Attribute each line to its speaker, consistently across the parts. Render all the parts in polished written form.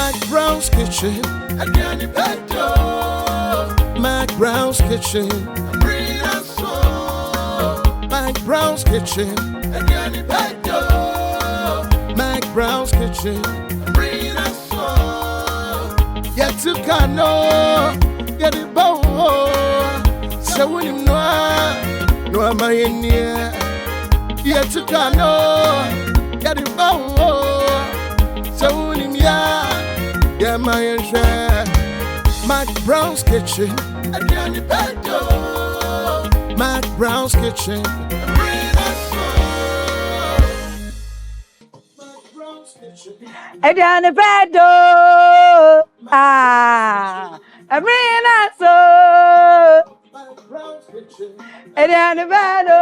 Speaker 1: McBrown's kitchen. McBrown's kitchen. McBrown's kitchen. McBrown's kitchen. Yet to Kano, get it bow. So when you know, no, am I in here? Yet to Kano, get it bow. So when you yeah, my share. McBrown's kitchen. McBrown's kitchen.
Speaker 2: Ediane pedo, Abrina so. Ediane pedo,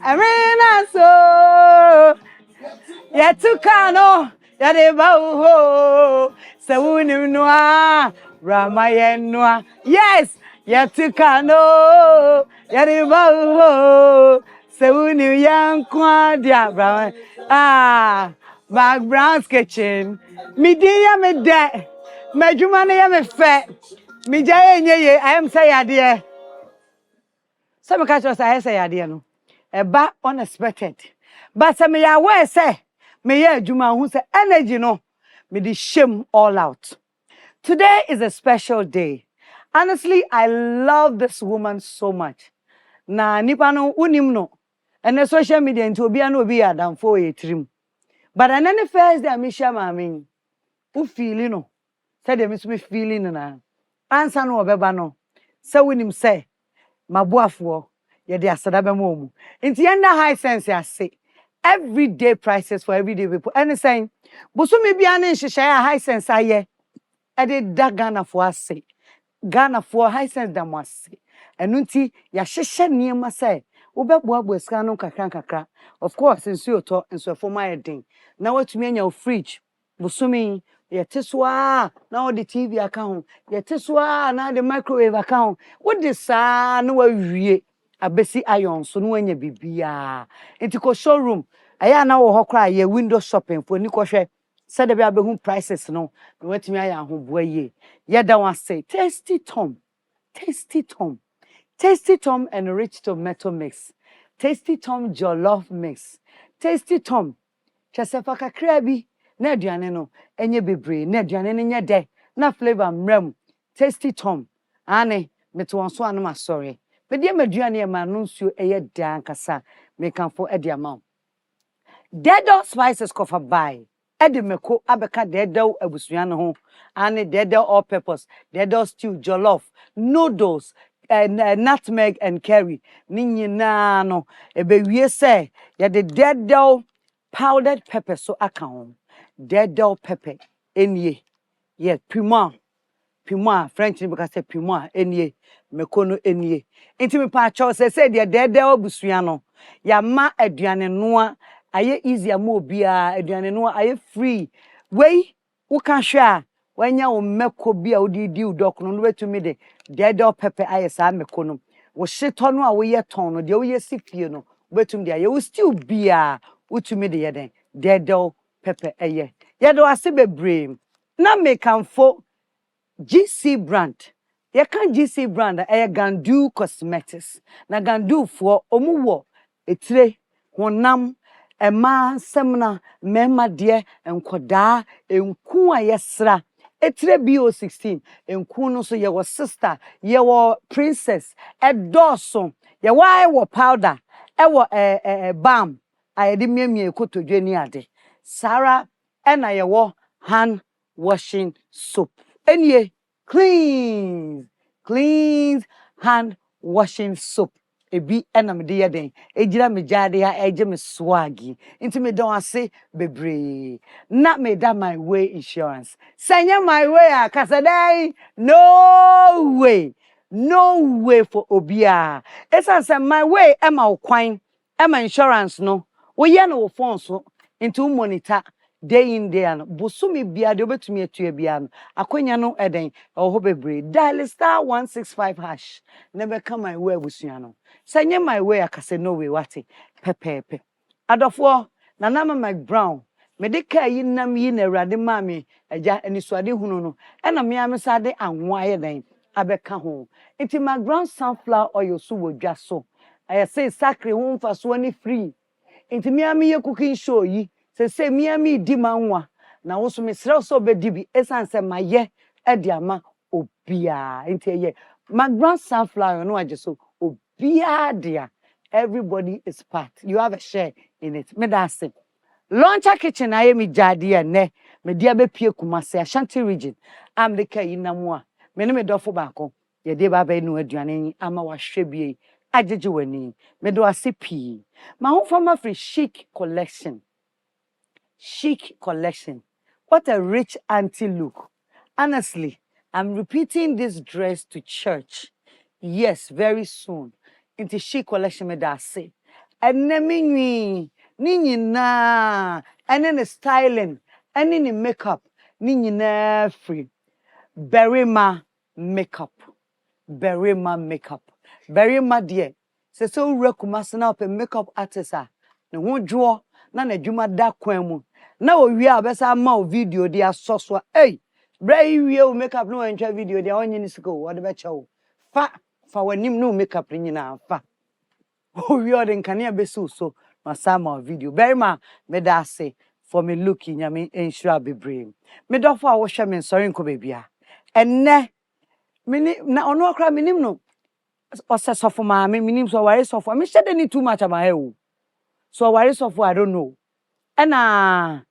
Speaker 2: Abrina so. Yatukano, Yadebao, Sawunua, Ramayenua. Yes, Yatukano, Yadebao. So new young quadia brown McBrown's kitchen. Me dear me de me jumane me fat. Me jay ye I am say idea. Some catch us I say idea no. A ba unexpected. But some ya where say me ye juma who say energy no. Me the shame all out. Today is a special day. Honestly, I love this woman so much. Na nipa no unim no. And the social media into be an obi adam for a trim. But an any first day, Misha Mammy, who feeling no, said they miss me feeling na. Answer no bebano. So when him say, my boafo, ye dear Sadabamomu. In the end, high sense, I say, everyday prices for everyday people. And the saying, but so maybe an share high sense, I ye. I did that Ghana for us say. Ghana for high sense than must say. And unti ya shisha near my say. Kakra. Of course, in Suyoto and so for my thing. Now what to me in your fridge? Busumi, ye tiswa, now the TV account, ye tiswa, now the microwave account. What this no we a besi iron, so no when ye bibia. Into showroom. I now cry ye window shopping for Nico said the baby prices no. What me I who boy ye. That one say, tasty Tom. Tasty Tom and rich tomato mix. Tasty Tom jollof mix. Tasty Tom. Chasefa kakrebi. Na aduane no enye bebre. Na aduane no nye de. Na flavor mrem. Tasty Tom. Ane meto won so anoma sorry. Me de maduane e ma no nsuo eye dan kasa. Me kan fo e de amount. Dedo spices cover buy. Ede meko abeka dedo abusuan ho. Ane dedo all purpose. Dedo stew jollof. Noodles. Nutmeg and curry. Ninyina no ebewie say ya the dedo powdered pepper so account. Dedo pepper enye. Yes, piment French because say piment enye. Mekono enye. Enti me pa cho say the dedo busua no. Ya ma aduane noa aye easy ama obia aduane noa aye free. Wey wo kan hwe when ya meko bia odi di udok no wetumi de dedo pepper ayesa meko no wo hyeto no a wo ye ton no de wo ye sifie no wetumi de ye wo stew bia wotumi de ye den dedo pepper eye ye do ase bebre na mekanfo GC brand ye kan GC brand eye Gandu Cosmetics na Gandu fo omuwo etire honam ema semna mema de enkoda enku ayesra etire EP06 enku no so ye wo sister ye wo princess edoso ye wa wo powder e wo balm ayede miamia ekotodwani ade Sarah ena ye wo hand washing soap enie clean hand washing soap ebi enam de ye den ejira me jade ha eje me swagi inti me don ase bebre na me da my way insurance sanya my way akasadai no way for obia esa say my way e ma kwan e ma insurance no wo ye no wo phone so into monitor day in day an bosumi bia de obetumi atua bia no akonya no eden oho bebre dial *165# never come my way busua no sanye my way akase no way wate pepepe adofo na nama McBrown Medika yi nam yi na Awurade ma me agya anisuade hunu no na me amesade anwo aye den abeka ho nti McBrown's sunflower oil so wodwa so I say sacre ho mfa so ni free nti me ame ye cooking show yi say me ame di manwa na wo so me sere so obedi bi esanse maye e ama obia nti ye McBrown's sunflower no age so obia dia everybody is part you have a share in it me da say Launcher kitchen I am jadi ne me dia be pie Kumasi Ashanti region America yi namwa me ne me dofo baako ye de ba ba nu aduane ama wa hwebie ajeje wani me do ase pii ma ho former free chic collection what a rich auntie look honestly I'm repeating this dress to church yes very soon into chic collection me da say enemi Nini na, and then styling, and any makeup, Nini na free. Berima makeup, Berima dear. So Kumasi up a makeup artist. No one draw, none a juma dark quemu. Now we are best more video, dear sauce. Hey, brave real makeup no enjoy video, the onion is go, what about you? Fa, for when him no makeup in now, fa. Oh, we are in Kanya Besu so. Masama video Berima me da say for me looking nyame ensure be brave me do for wo hwe me sorry nko bebia enne mini na ono akra minim no osesofo ma me minim so ware sofo me shede ni too much about he so ware sofo I don't know ena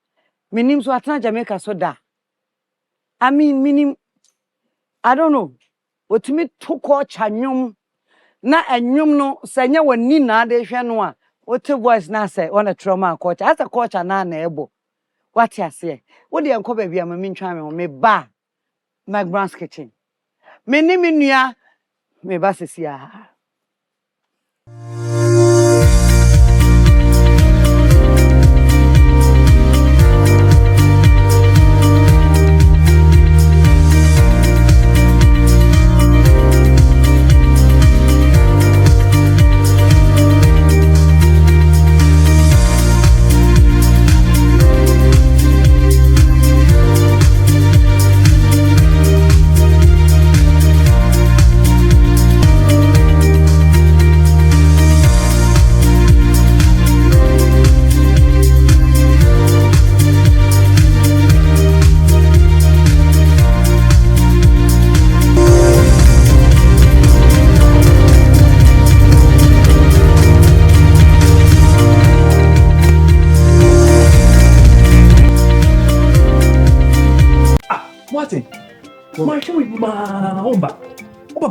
Speaker 2: minim so atna Jamaica so da I mean minim I don't know otimi to ko chanwom na enwom no senya wani na de hwe no a what voice na say on a trauma culture as a culture na ebo what you say what dey enko baby am me ntwa me ba McBrown's kitchen me ni me nua me ba sesia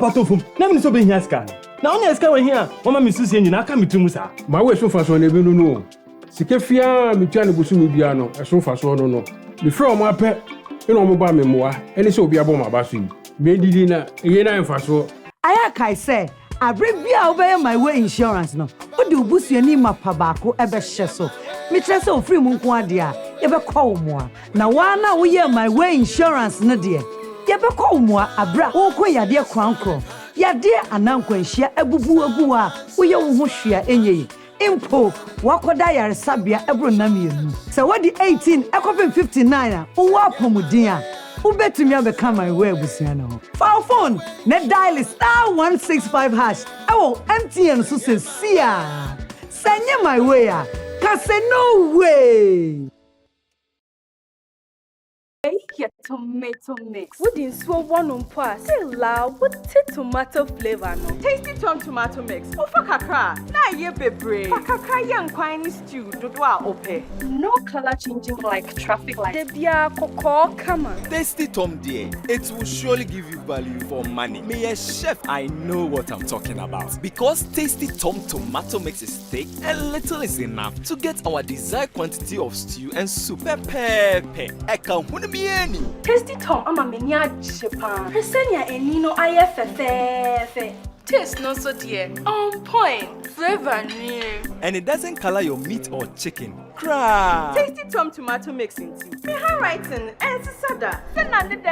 Speaker 3: Patofum, never so being here scan. Now, only a scan here, Mama Missus and I come to Musa. My way so fast on the no. Sikefia, Michano Busumi Biano, as so fast on no. Before my pet, you know, mobile memoir, and it's so be a bomb about you. Baby dinner, again, I'm fast.
Speaker 2: I say, I bring me over my way insurance no. What do boost your name up Pabako ever sheso? Mitreso free Munkwadia, ever call more. Now, why now we hear my way insurance, no dear. Yebe ko umwa abra woko yade krankro yade anankwa nhia abubu agu a woye wo ho hwea enye impo wakoda yare sabia ebro namienu se wadi 18 ekopin 59 a wo apomudin a wo betumi abeka my way abusia na ho phone ne dial *165# ewo MTN so se sia sanye my way a ka se no way.
Speaker 4: Your tomato mix. Wouldn't so one on pass. Say loud, what's tomato flavor no?
Speaker 5: Tasty Tom tomato mix. Ofa kakra. Na ye bebre. Kakra yan kwani stew. Dodwa ope.
Speaker 4: No color changing like traffic light. Debia koko kama.
Speaker 6: Tasty Tom dear. It will surely give you value for money. Me a chef, I know what I'm talking about. Because Tasty Tom tomato mix is thick and little is enough to get our desired quantity of stew and soup. Pepe.
Speaker 4: Tasty Tom ama menya chepa. Presenya enino ayefefe. Taste not so dear. On point. Flavor near.
Speaker 6: And it doesn't color your meat or chicken. Cry.
Speaker 5: Tasty Tom tomato mix into. Me handwriting and sada. Send under the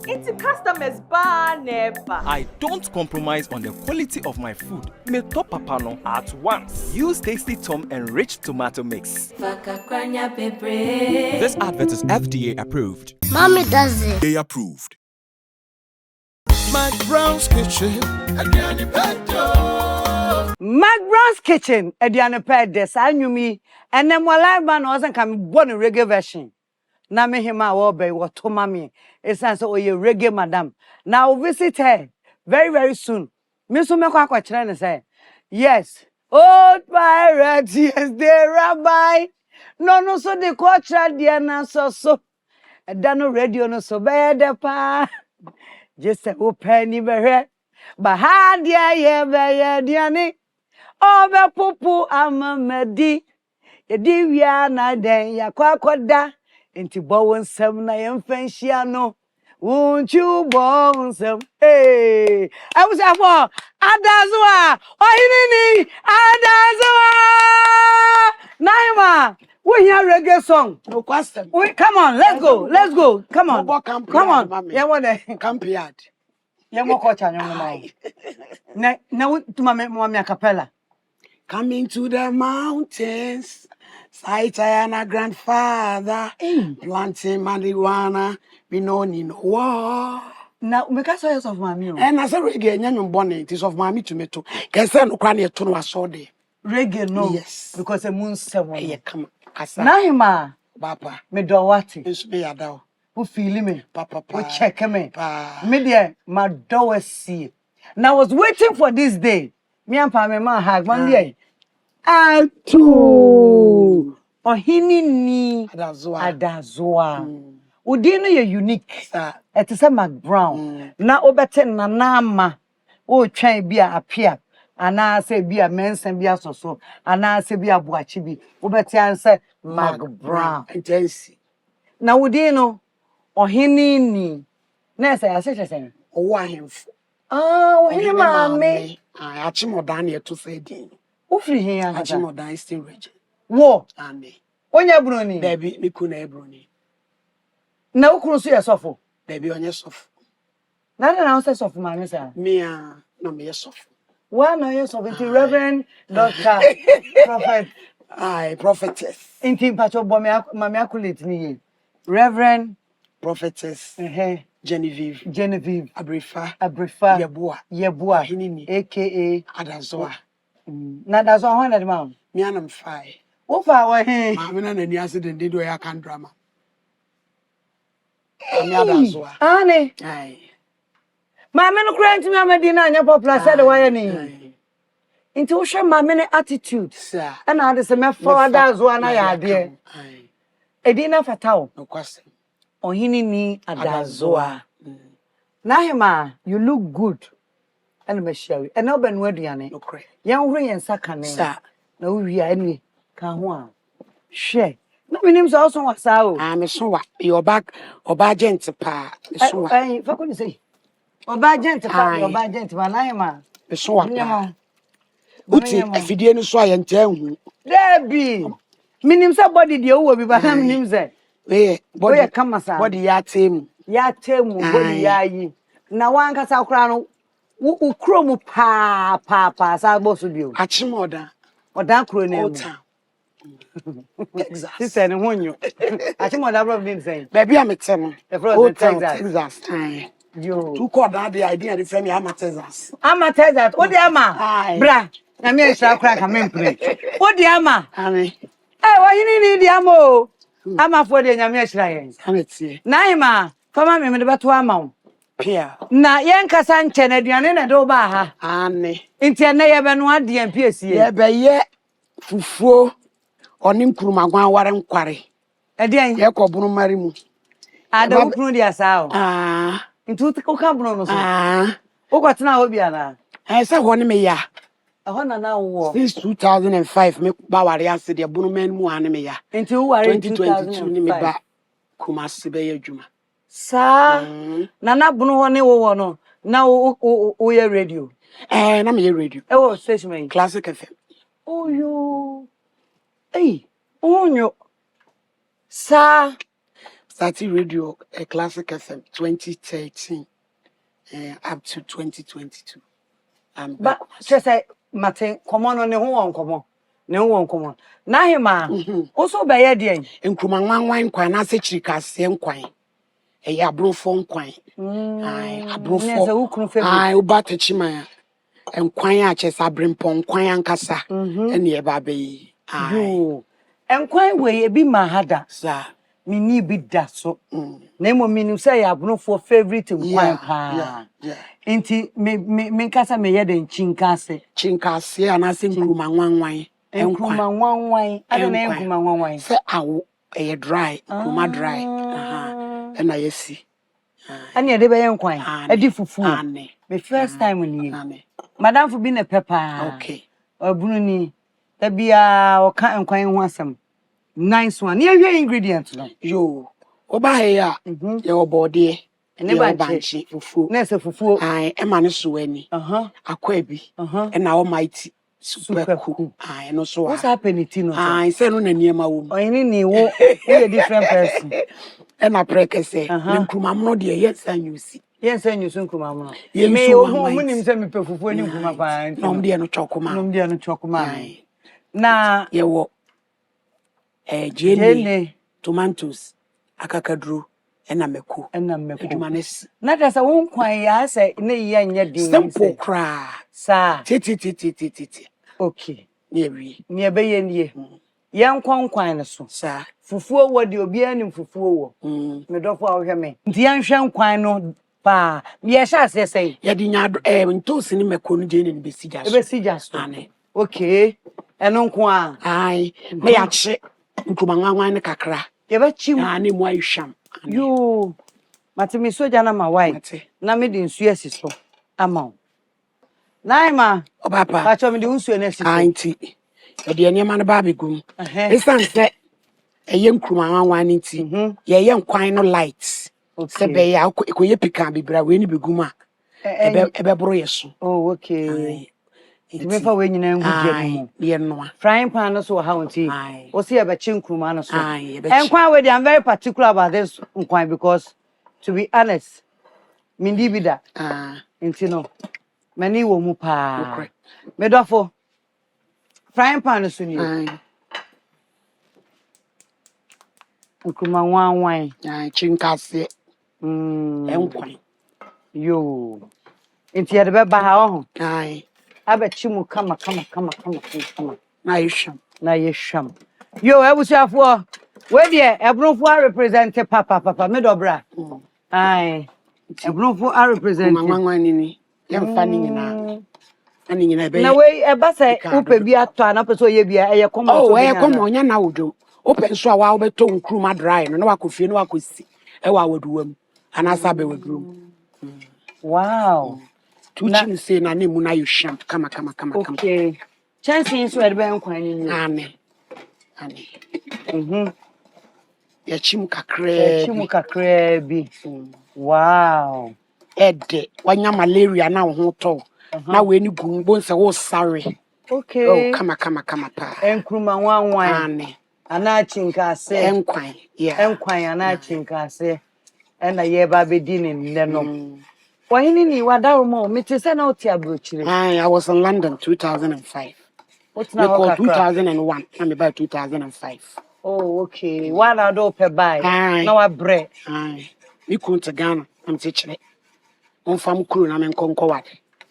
Speaker 5: into customers bar never.
Speaker 6: I don't compromise on the quality of my food. Me top papano at once. Use Tasty Tom enriched tomato mix. This advert is FDA approved.
Speaker 7: Mommy does it.
Speaker 8: They approved.
Speaker 1: McBrown's kitchen, Adiani Pedo.
Speaker 2: McBrown's kitchen, Ediana Pedes, I knew me, and then while I man wasn't coming born a reggae version. Now me him my obey what to mommy. It's answer or your reggae madam. Now visit her very, very soon. Miss Umekwa trying to say, yes, old pirate, yes, the rabbi. No, so the quatra Diana so. And done radio no so bad pa. Just a penny bear. But how dear Diane? Over Popo Amamadi. A diviana den ya quaquada. Into Bowen 7 Fenciano. Won't you bow some? Hey, I was a for Adazoa. Oheneni Adazoa. Naima. We hear reggae song.
Speaker 9: No question.
Speaker 2: Come on, let's go. Come on. Come on. Yeah, what
Speaker 9: Camp yard.
Speaker 2: Yeah, more culture, young man. Now, to my capella.
Speaker 9: Coming to the mountains, sight I am a grandfather, planting marijuana, we no need no war.
Speaker 2: Now, make us say of my meal.
Speaker 9: And as a reggae, young bonnet, it is of my tomato. Guess I no cranny to no saw day.
Speaker 2: Reggae, no.
Speaker 9: Yes.
Speaker 2: Because the moon seven.
Speaker 9: Yeah, come.
Speaker 2: Naima,
Speaker 9: Papa,
Speaker 2: me do what?
Speaker 9: it's me a dow.
Speaker 2: Who feel me?
Speaker 9: Papa,
Speaker 2: Who check me?
Speaker 9: Pa.
Speaker 2: Me there, my door see. Now I was waiting for this day. Me and Papa, my hag one day. Atu. Oheneni Adazoa. Udino ye unique. It is a McBrown. Na obete na nama. O try be a appear. And I say be a men's and be a so. And I say be a boachibi. Obete answer McBrown.
Speaker 9: Intense.
Speaker 2: Now udino Oheneni. Na say I say.
Speaker 9: Oh, I am.
Speaker 2: Oheneni mame.
Speaker 9: I achimodan here to say din.
Speaker 2: Ufri here.
Speaker 9: Achimodan is still region.
Speaker 2: Wo.
Speaker 9: Ane.
Speaker 2: Onya broni.
Speaker 9: Baby, me kuna ebroni.
Speaker 2: Na ukunu so yesofo.
Speaker 9: Baby, onye sof.
Speaker 2: Na say sof mame say.
Speaker 9: Me no me sof.
Speaker 2: One no yesofo into Reverend Dr. Prophet.
Speaker 9: Aye, prophetess.
Speaker 2: Inti pacho bo mame akulate ni ye. Reverend
Speaker 9: Prophetess Genevieve Abrifa Yeboa Oheneni
Speaker 2: aka
Speaker 9: Adazoa.
Speaker 2: Na Adazoa ho na de ma.
Speaker 9: Me anam fai.
Speaker 2: Wo fa wo he.
Speaker 9: Ma me na nani ase den do ya kan drama. Me Adazoa.
Speaker 2: Ane.
Speaker 9: Aye.
Speaker 2: Ma me no kra ntimi amadi na anya popular said why ni. Inti wo hwe ma me ne attitude.
Speaker 9: Sir.
Speaker 2: And I dey say me for Adazoa na ya de.
Speaker 9: Aye.
Speaker 2: Edina fatao.
Speaker 9: No question.
Speaker 2: Oheneni Adazoa. Nahima, you look good. And me share. And no ben weduane.
Speaker 9: No cray.
Speaker 2: Yan hwe yen sakane.
Speaker 9: Sir.
Speaker 2: Na wo wi anyway. Ka ho a. Hwe. Na minim so so wasa o.
Speaker 9: Ah me so wa. Your back oba gent pa. Me so wa.
Speaker 2: Eh, fa ko ni say. Oba gent pa, oba gent pa Nahima.
Speaker 9: Me so wa.
Speaker 2: Nyama.
Speaker 9: Uti afidie no so ayentan hu.
Speaker 2: Debi. Minim say body de wo bi ba na minim say.
Speaker 9: Eh,
Speaker 2: body kama sa.
Speaker 9: Body ya tem.
Speaker 2: Ya temu body ya yi. Na wan kasa kra no ukro mu pa sa bosu bio.
Speaker 9: Achimoda.
Speaker 2: Odan kro na mu.
Speaker 9: Texas.
Speaker 2: Sister ni honyo. Achimoda bro bin say.
Speaker 9: Baby am tell
Speaker 2: no.
Speaker 9: Texas.
Speaker 2: Yo.
Speaker 9: Tu call that the idea the friend am Texas.
Speaker 2: Ama Texas. O di ama. Bra. Na me nsha kra ka me mpre. O di ama.
Speaker 9: Ani.
Speaker 2: Oheneni di ama o. Ama fo de nyame ahira yen.
Speaker 9: Ani tie.
Speaker 2: Naima, fama me de beto ama wo.
Speaker 9: Pia.
Speaker 2: Na yen kasa nche na aduane na do ba ha.
Speaker 9: Ani.
Speaker 2: Nti na ye be no ade ampi asie.
Speaker 9: Ye be ye fufuo onim kurumagwan ware nkware.
Speaker 2: Ade an
Speaker 9: ye ko bunu mari mu.
Speaker 2: Ada ukunu dia sa o. Nti u ka bunu no so. O kwatena ho bia na.
Speaker 9: Se ho ne me ya.
Speaker 2: Ho na na wo.
Speaker 9: Since 2005 me ba ware ase de bunu man mu ane me ya.
Speaker 2: Nti u ware
Speaker 9: 2022 ni me ba Kumasi be adwuma.
Speaker 2: Sa na bunu ho ne wo no. Now, we are radio.
Speaker 9: And I'm here radio.
Speaker 2: Oh, station.
Speaker 9: Classic FM.
Speaker 2: Oh, you. Hey, oh, you. Sir.
Speaker 9: Started radio, a Classic FM 2013 up to 2022.
Speaker 2: But just say, Martin, come on, the whole come on. No one come on. Now, him, also by a day.
Speaker 9: In Kuman wine, Quanasa Chica, same quine. A yabro phone quine. I bro for I ubat chimaya. And quine chess I bring pon quine cassa. And near baby.
Speaker 2: You. And quite way be my hada,
Speaker 9: sir.
Speaker 2: Me need be that so. Name of me say I've no for favorite in
Speaker 9: yeah.
Speaker 2: Inti me casa me yet in
Speaker 9: chinkase and I think Kuman one wine.
Speaker 2: And Kuman one wine. I don't know Kuman one wine.
Speaker 9: Say a dry, Kuma dry. And I see.
Speaker 2: And you're the young quine. A different the first time when you, Madame for being a pepper.
Speaker 9: Okay.
Speaker 2: Or Bruni. There be a can't quite want some nice one. Near your ingredients.
Speaker 9: Yo, Oba here, your body, and never banshee fufu.
Speaker 2: Nessa fufu.
Speaker 9: I am an sueni. A quabi. And now mighty super cool. I know so.
Speaker 2: What's happening, Tino?
Speaker 9: I send on a near my womb.
Speaker 2: Or any a different person.
Speaker 9: And I pray, say, Nkrumah, dear, yes, and you see.
Speaker 2: Yes, and you soon come.
Speaker 9: You
Speaker 2: may own send me perfume when you come up.
Speaker 9: No, dear, no chocoma.
Speaker 2: No, dear, no chocoma. Now,
Speaker 9: you walk a jelly, tomatoes, a cacadru, and a meku,
Speaker 2: and a
Speaker 9: mecumanes.
Speaker 2: Not as I won't quite ask a young yet.
Speaker 9: Simple cry, sir. Titi.
Speaker 2: Okay.
Speaker 9: Near
Speaker 2: Bay and ye. Young quine, sir. Fufu, what you'll be in fufu. Medopo, hear me. The young shan quine, pa. Yes, I say,
Speaker 9: Yadina, two cinema conjun and besiegers.
Speaker 2: Okay. And on quan.
Speaker 9: Aye, may I check Nkrumah wine kakra.
Speaker 2: Ever chim,
Speaker 9: and him why sham.
Speaker 2: You, Matimi Sojana, my wife. Na me din suesi so. Amount. Naima,
Speaker 9: oh, papa,
Speaker 2: I told me the Usu and
Speaker 9: auntie. The dear man Barbie goon. It's not a young Nkrumah wine in tea. Ye young quine no lights. Sebe ya kuye pika bibra weni biguma. Ebe broyesu.
Speaker 2: Oh, okay. If I win in a frying pan so how tea. Or see about Chinkrumano. And quite I'm very particular about this quite because, to be honest, Mindy be that. Intino. Many will mupa. Medofo. Frying pan is soon. Nkrumah one wine.
Speaker 9: Chinkase. Quine.
Speaker 2: You. Into the bed by how?
Speaker 9: Aye.
Speaker 2: I bet you come.
Speaker 9: Now you sham.
Speaker 2: Yo, I was here for where dear, a blue for represent Papa, Medobra. Aye, a blue for I represent
Speaker 9: Mamma. Young fanning in a bay.
Speaker 2: No way, a basse, open be at turn up so ye be a come.
Speaker 9: Oh, where come on, you now do. Open so I'll be told Nkrumah dry, and no, I could feel no, I could see. I would do him, and I sabe with room.
Speaker 2: Wow.
Speaker 9: Two chins say, Nani Muna, you shan't come.
Speaker 2: Okay. Chances were very quite
Speaker 9: Annie. Ya chimuka
Speaker 2: crabby. Wow.
Speaker 9: Ed, when you're malaria now, hotel. Now, when you go, bones are all sorry.
Speaker 2: Okay.
Speaker 9: Oh, come, pa.
Speaker 2: Nkrumah one wine. And I think I say,
Speaker 9: Enquine,
Speaker 2: and I think I say, and I hear baby dinner, no. Why any what more? Mrs.
Speaker 9: I was in London 2005.
Speaker 2: What's now
Speaker 9: 2001? I'm about 2005.
Speaker 2: Oh, okay. One I do per buy. Now I bread.
Speaker 9: Aye. We come to Ghana. I'm teaching it. On farm crew, I'm in Concord.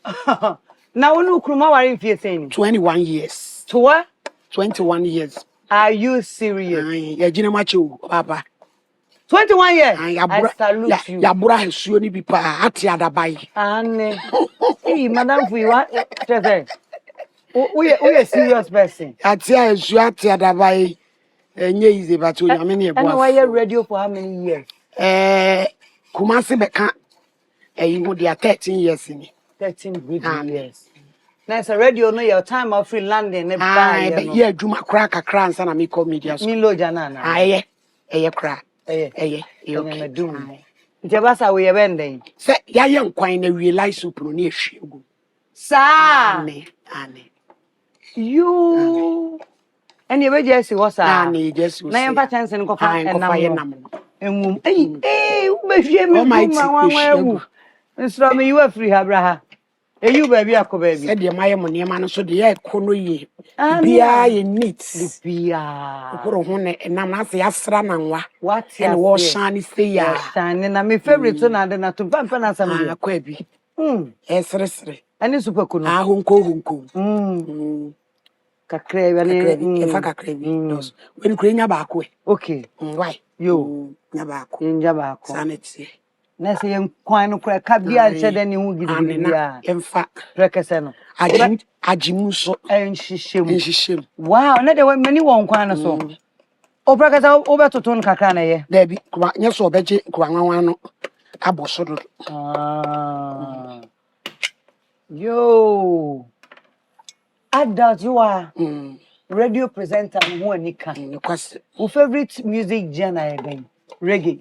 Speaker 2: Now, no Nkrumah are in saying
Speaker 9: 21 years.
Speaker 2: To what?
Speaker 9: 21 years.
Speaker 2: Are you serious?
Speaker 9: Aye. Yeah, Gina Macho, Papa.
Speaker 2: 21 years. I salute you.
Speaker 9: Yabura has soon be pa at Yadabai.
Speaker 2: Anne. Hey, Madame, we want to say. We are a serious person.
Speaker 9: At Yadabai. Easy, but you are many.
Speaker 2: And why are radio for how many years?
Speaker 9: Kumasi-based you would 13 years in it.
Speaker 2: 13 good years. Now, it's a radio, no, your time of free landing.
Speaker 9: Yeah, do my crack a crans and I make media.
Speaker 2: Milo Janana.
Speaker 9: Aye, crack.
Speaker 2: Okay. Jabasa we bending.
Speaker 9: Say ya young quine realize soup no near shigo.
Speaker 2: Sa
Speaker 9: Anne.
Speaker 2: you and you just was
Speaker 9: Anne just
Speaker 2: na yɛmfa chance no kofa
Speaker 9: enam.
Speaker 2: enwum ubehwie me kuma wanwa nsro me you free habraha eyu baabi akọ
Speaker 9: Said the my money man so the air kono ye. Bia ye neat.
Speaker 2: bia
Speaker 9: Okoro ho ne enam na se asra na nwa.
Speaker 2: what
Speaker 9: And wo shine say ya.
Speaker 2: shine na my favorite so na de na to pampa na sam de
Speaker 9: Akwa bi. Esresre.
Speaker 2: ani super kuno
Speaker 9: Hunko.
Speaker 2: kakra ya ne
Speaker 9: Efa kakra bi. Dos. When krenya ba akwe.
Speaker 2: okay
Speaker 9: Why?
Speaker 2: yo
Speaker 9: Nya ba akwe.
Speaker 2: nja ba akọ
Speaker 9: Sanity.
Speaker 2: na se yen kwan no kra ka bia nche de ne hu gidi bia
Speaker 9: Emfa.
Speaker 2: prekese no
Speaker 9: Ajimu so.
Speaker 2: Enhihiem. Wow, na de many won kwan no so. O prekese o betoto no kakra na ye.
Speaker 9: There be nya so obeje kwanwan no aboso do.
Speaker 2: Yo. Adazoa. Radio presenter no ho anika. Your favorite music genre again? Reggae.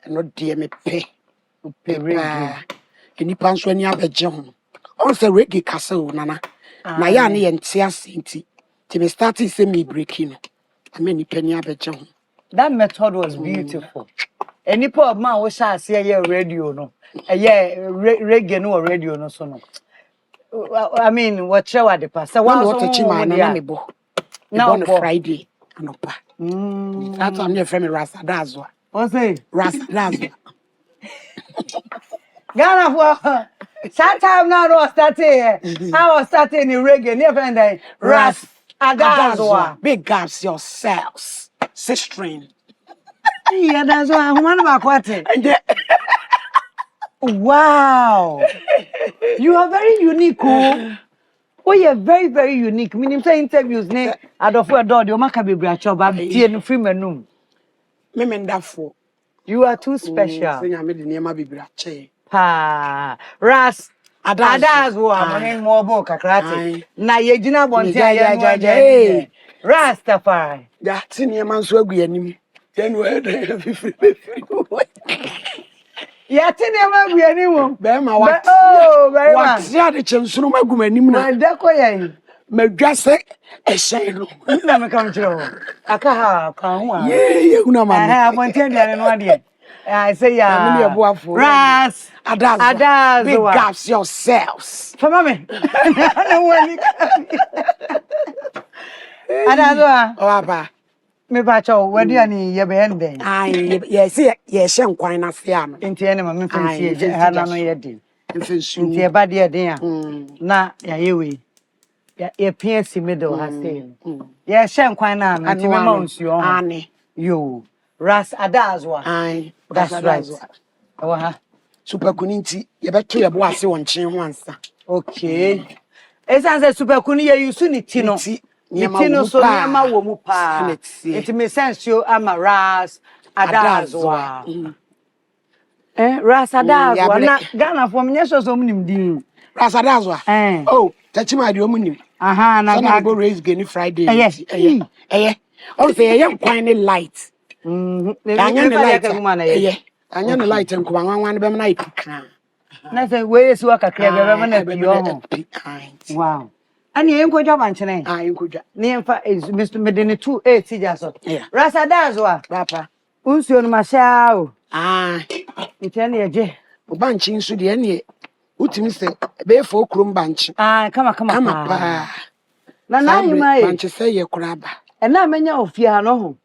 Speaker 9: No dear me pay.
Speaker 2: Reggae.
Speaker 9: Any pants when you have a jam. Also reggae castle nana. Na ya ne yente asenti. Ti me started say me breaking. I mean ni penny have a jam.
Speaker 2: That method was beautiful. Any poor man we shall see a radio no. Reggae no radio no so no. I mean, what show at the past? So what to chima na me bo. Now on Friday anopa. That's I'm your friend Ras Adazoa. What's it?
Speaker 9: Ras Adazoa.
Speaker 2: Ghana for sometime now was starting. I was starting in reggae. Never end. Ras Adazoa.
Speaker 9: Big gaps yourselves. Sistering.
Speaker 2: Yeah, that's why I'm one about what. Wow. You are very unique. Oh, you're very, very unique. Meaning, say interviews, ne, Adolfo Adod, your Makabi Bracho, Babi, and Freemanum.
Speaker 9: Memendafo.
Speaker 2: You are too special.
Speaker 9: Sing I made the name of Bibrache.
Speaker 2: Pa. Ras. Adazoa. Mane mo boka krati. Na yejina bonte ya. Rastafari.
Speaker 9: That senior man so agu anim. Then where the
Speaker 2: Yatini amagu anim.
Speaker 9: Be ma what?
Speaker 2: Oh, very
Speaker 9: much. What ya de chensuno magu anim na.
Speaker 2: Da ko yan.
Speaker 9: Madwase ehyen no.
Speaker 2: Na me kam chiro. Aka ha kan ho a.
Speaker 9: Yeah, una man.
Speaker 2: Bonte ya no ade. I say ya. Ras
Speaker 9: Adazoa. Big gaps yourselves.
Speaker 2: For mommy. Adazoa.
Speaker 9: Oh, Papa.
Speaker 2: Me bacho wadi ani ye be ende.
Speaker 9: Yes, yes, nkwan na se am.
Speaker 2: Enti ene ma me fancy ha na no ye di. Enti e ba de den a. Na ya yewe. Ya piesi middle ha say. Ye she nkwan na no enti me ma unsuo ho. Yo. Ras Adazoa. That's right. Ha.
Speaker 9: Super kuninti ye beto ye bo ase won chen ho ansa.
Speaker 2: Okay. Esa say super kuni ye use ni ti no. Mitino so nyama wo mu pa. It makes sense you am a Ras Adazoa. Ras Adazoa na Ghana for me so nim din.
Speaker 9: Ras Adazoa. Oh, tachima de omunim.
Speaker 2: Aha na
Speaker 9: go raise gani Friday. Oh say ye nkwan ne light. Anya ne light. Anya ne light nko wanwan be na ipika.
Speaker 2: Na say we si wakakra be na pio. Wow. Ani enkoja banchene.
Speaker 9: Enkoja.
Speaker 2: Ni emfa Mr. Medeni 28 jaso. Ras Adazoa.
Speaker 9: Papa.
Speaker 2: Unsuo no masha o. Ntene eje.
Speaker 9: O banchi nsu de ene utimi se be fo krom banchi.
Speaker 2: Kama
Speaker 9: pa.
Speaker 2: Na yima e.
Speaker 9: Banchi se ye kuraba.
Speaker 2: E na menya ofia no ho.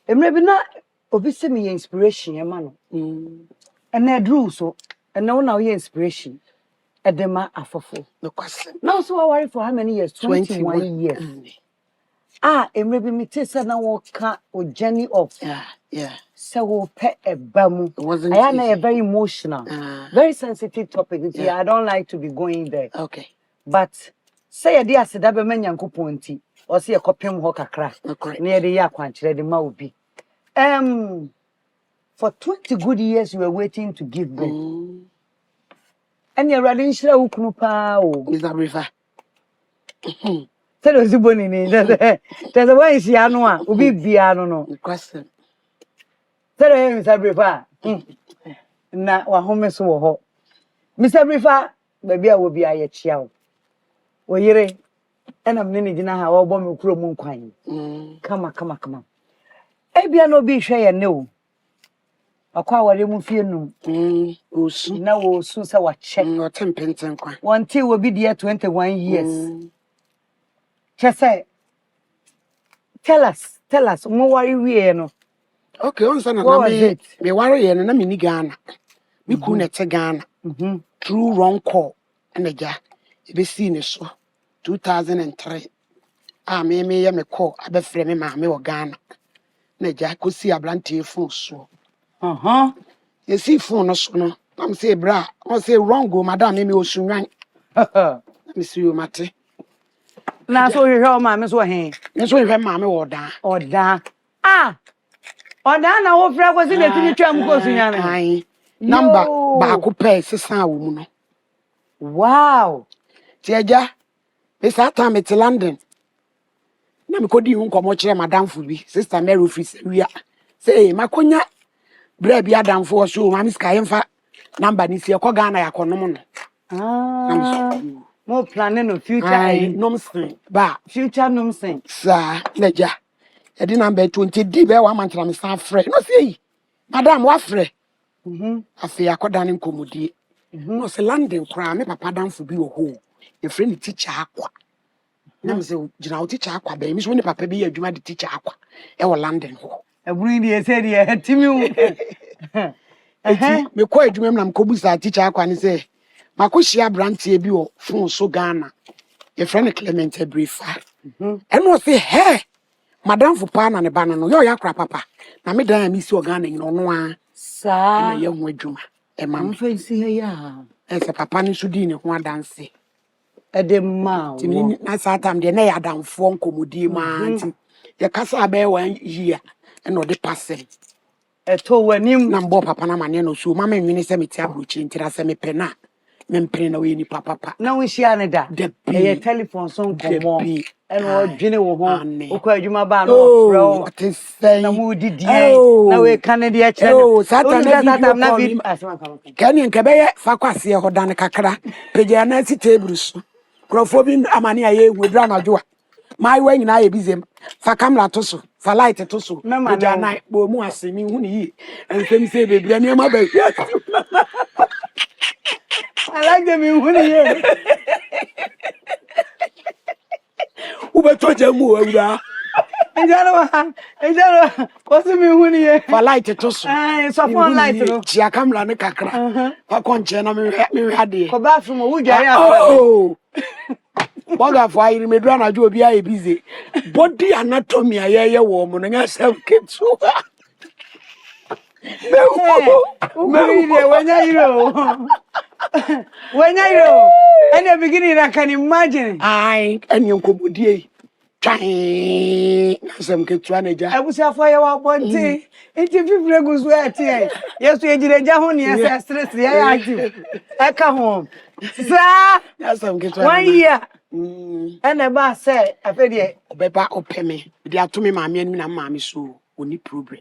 Speaker 2: Emre bi na obi se me inspiration ye ma no. E na edru so. E na wo na wo inspiration. Edema afofo.
Speaker 9: No question.
Speaker 2: Now so I worry for how many years? 21 years. Emre bi me say na wo ka o journey of.
Speaker 9: Yeah.
Speaker 2: So wo pe ebamu. I am a very emotional, very sensitive topic. Yeah. I don't like to be going there.
Speaker 9: Okay.
Speaker 2: But say a dear said be man Nyankopon nti or say a kopem ho kakra. Na de ya kwankyere de ma obi. For 20 good years you were waiting to give birth. And you're running shra ukunu pa o.
Speaker 9: Is that river?
Speaker 2: Tell us boni ni. There's a way she anu a obi bia no.
Speaker 9: Question.
Speaker 2: Say Mr. Brifa. Na wa home so wo ho. Mr. Brifa, baby a wo bi aye chia wo. Wo yire ena mne ne gina ha wo bo me kuro mu nkwan. Kama. Ebia no bi hwe ye ne o. Akwa wale mu fie num.
Speaker 9: Osu.
Speaker 2: Na wo osu se wa check.
Speaker 9: No tempenten kwa.
Speaker 2: Wanti wo bi there 21 years. Chese. Tell us, mo worry we no.
Speaker 9: Okay, on sana na me worry ye na me ni Ghana. Me ku na te Ghana. True wrong call. Eneja. E be see ne so 2003. Me ye me call abefre me ma me wo Ghana. Neja ko si ablante phone so. You see phone no so no. I'm say bra, I say wrong go madam me osunwan. Me see you mate.
Speaker 2: Na so hwe o ma me so he.
Speaker 9: Me so hwe ma me wo da.
Speaker 2: Oda. Oda na wo fra ko si na tini twam ko sunyan.
Speaker 9: Ai. Number ba ko pay sesan wo mu no.
Speaker 2: Wow.
Speaker 9: Tieja. Me sa time at London. Na me kodi hu nkomo kire madam fu bi. Sister Mary Office wia. Say makonya bra bi adam fo so ma miska yemfa number ni sie ko Ghana yakonom no.
Speaker 2: Mo planning no future
Speaker 9: nomsen ba
Speaker 2: future nomsen
Speaker 9: sa leja e di number 20 di be wa mantra me san frɛ no sei madam wa frɛ afi akoda ne nkomodie no se London kra me papa danfo bi wo ho e frɛ ni teacher akwa na me se gina wo teacher akwa ba mi so ne papa bi ya adwuma de teacher akwa e wo London ho
Speaker 2: eburu ni e se de timi wo
Speaker 9: me ko adwuma na me ko busa teacher akwa ne se makoshia brantie bi wo fun so Ghana your friend Clement Brifa and no say hey madam for pa na ne ba no yo yakra papa na me dan mi si o Ghana no no a
Speaker 2: sa
Speaker 9: na ye ho adwuma e ma me
Speaker 2: fancy he ya
Speaker 9: e se papa ni so di ne ho adanse
Speaker 2: e de ma
Speaker 9: timi na sa tam de na ya adamfo nkomodi ma nti ye kasa be 1 year e no de passe
Speaker 2: e to wanim
Speaker 9: na mbo papa na mane no so mama nwini se meti abrochi ntira se me pena mempre na we ni papa
Speaker 2: na wo hia ne da e telephone so nkomo e no dwene wo ho okwa adwuma ba no bro na mu didi na we kanadi a kire
Speaker 9: satan na bi kani nke be fa kwase ho dan kakra peja na si table so krofo bi amane aye wedra na joa mai we nyina ye bizem fa camera to so fa light to so peja na bo mu asemi hu ni yi ensem se bebia ni ma ba
Speaker 2: I like them in one year.
Speaker 9: Ube toje mu awura.
Speaker 2: Ejaro, what's me one year?
Speaker 9: For light to so.
Speaker 2: So phone light no.
Speaker 9: Chia camera ne kakra. Fa konche na me hade.
Speaker 2: Ko bathroom wo dwa ya.
Speaker 9: Oh. Boga for iri me dra na jo obi aye busy. Body anatomy ayeye wo mo no nya self ketu.
Speaker 2: When and the beginning I can imagine.
Speaker 9: And you could be some kitchenager. I was a fire one day. It's if you goes where tea. Yes, we did a jahoni as stress. I come home. Sir, some kitchen 1 year. And the bar said, I fed ye, Beba or Pemmy. They are to me, my men and mammy so only problem.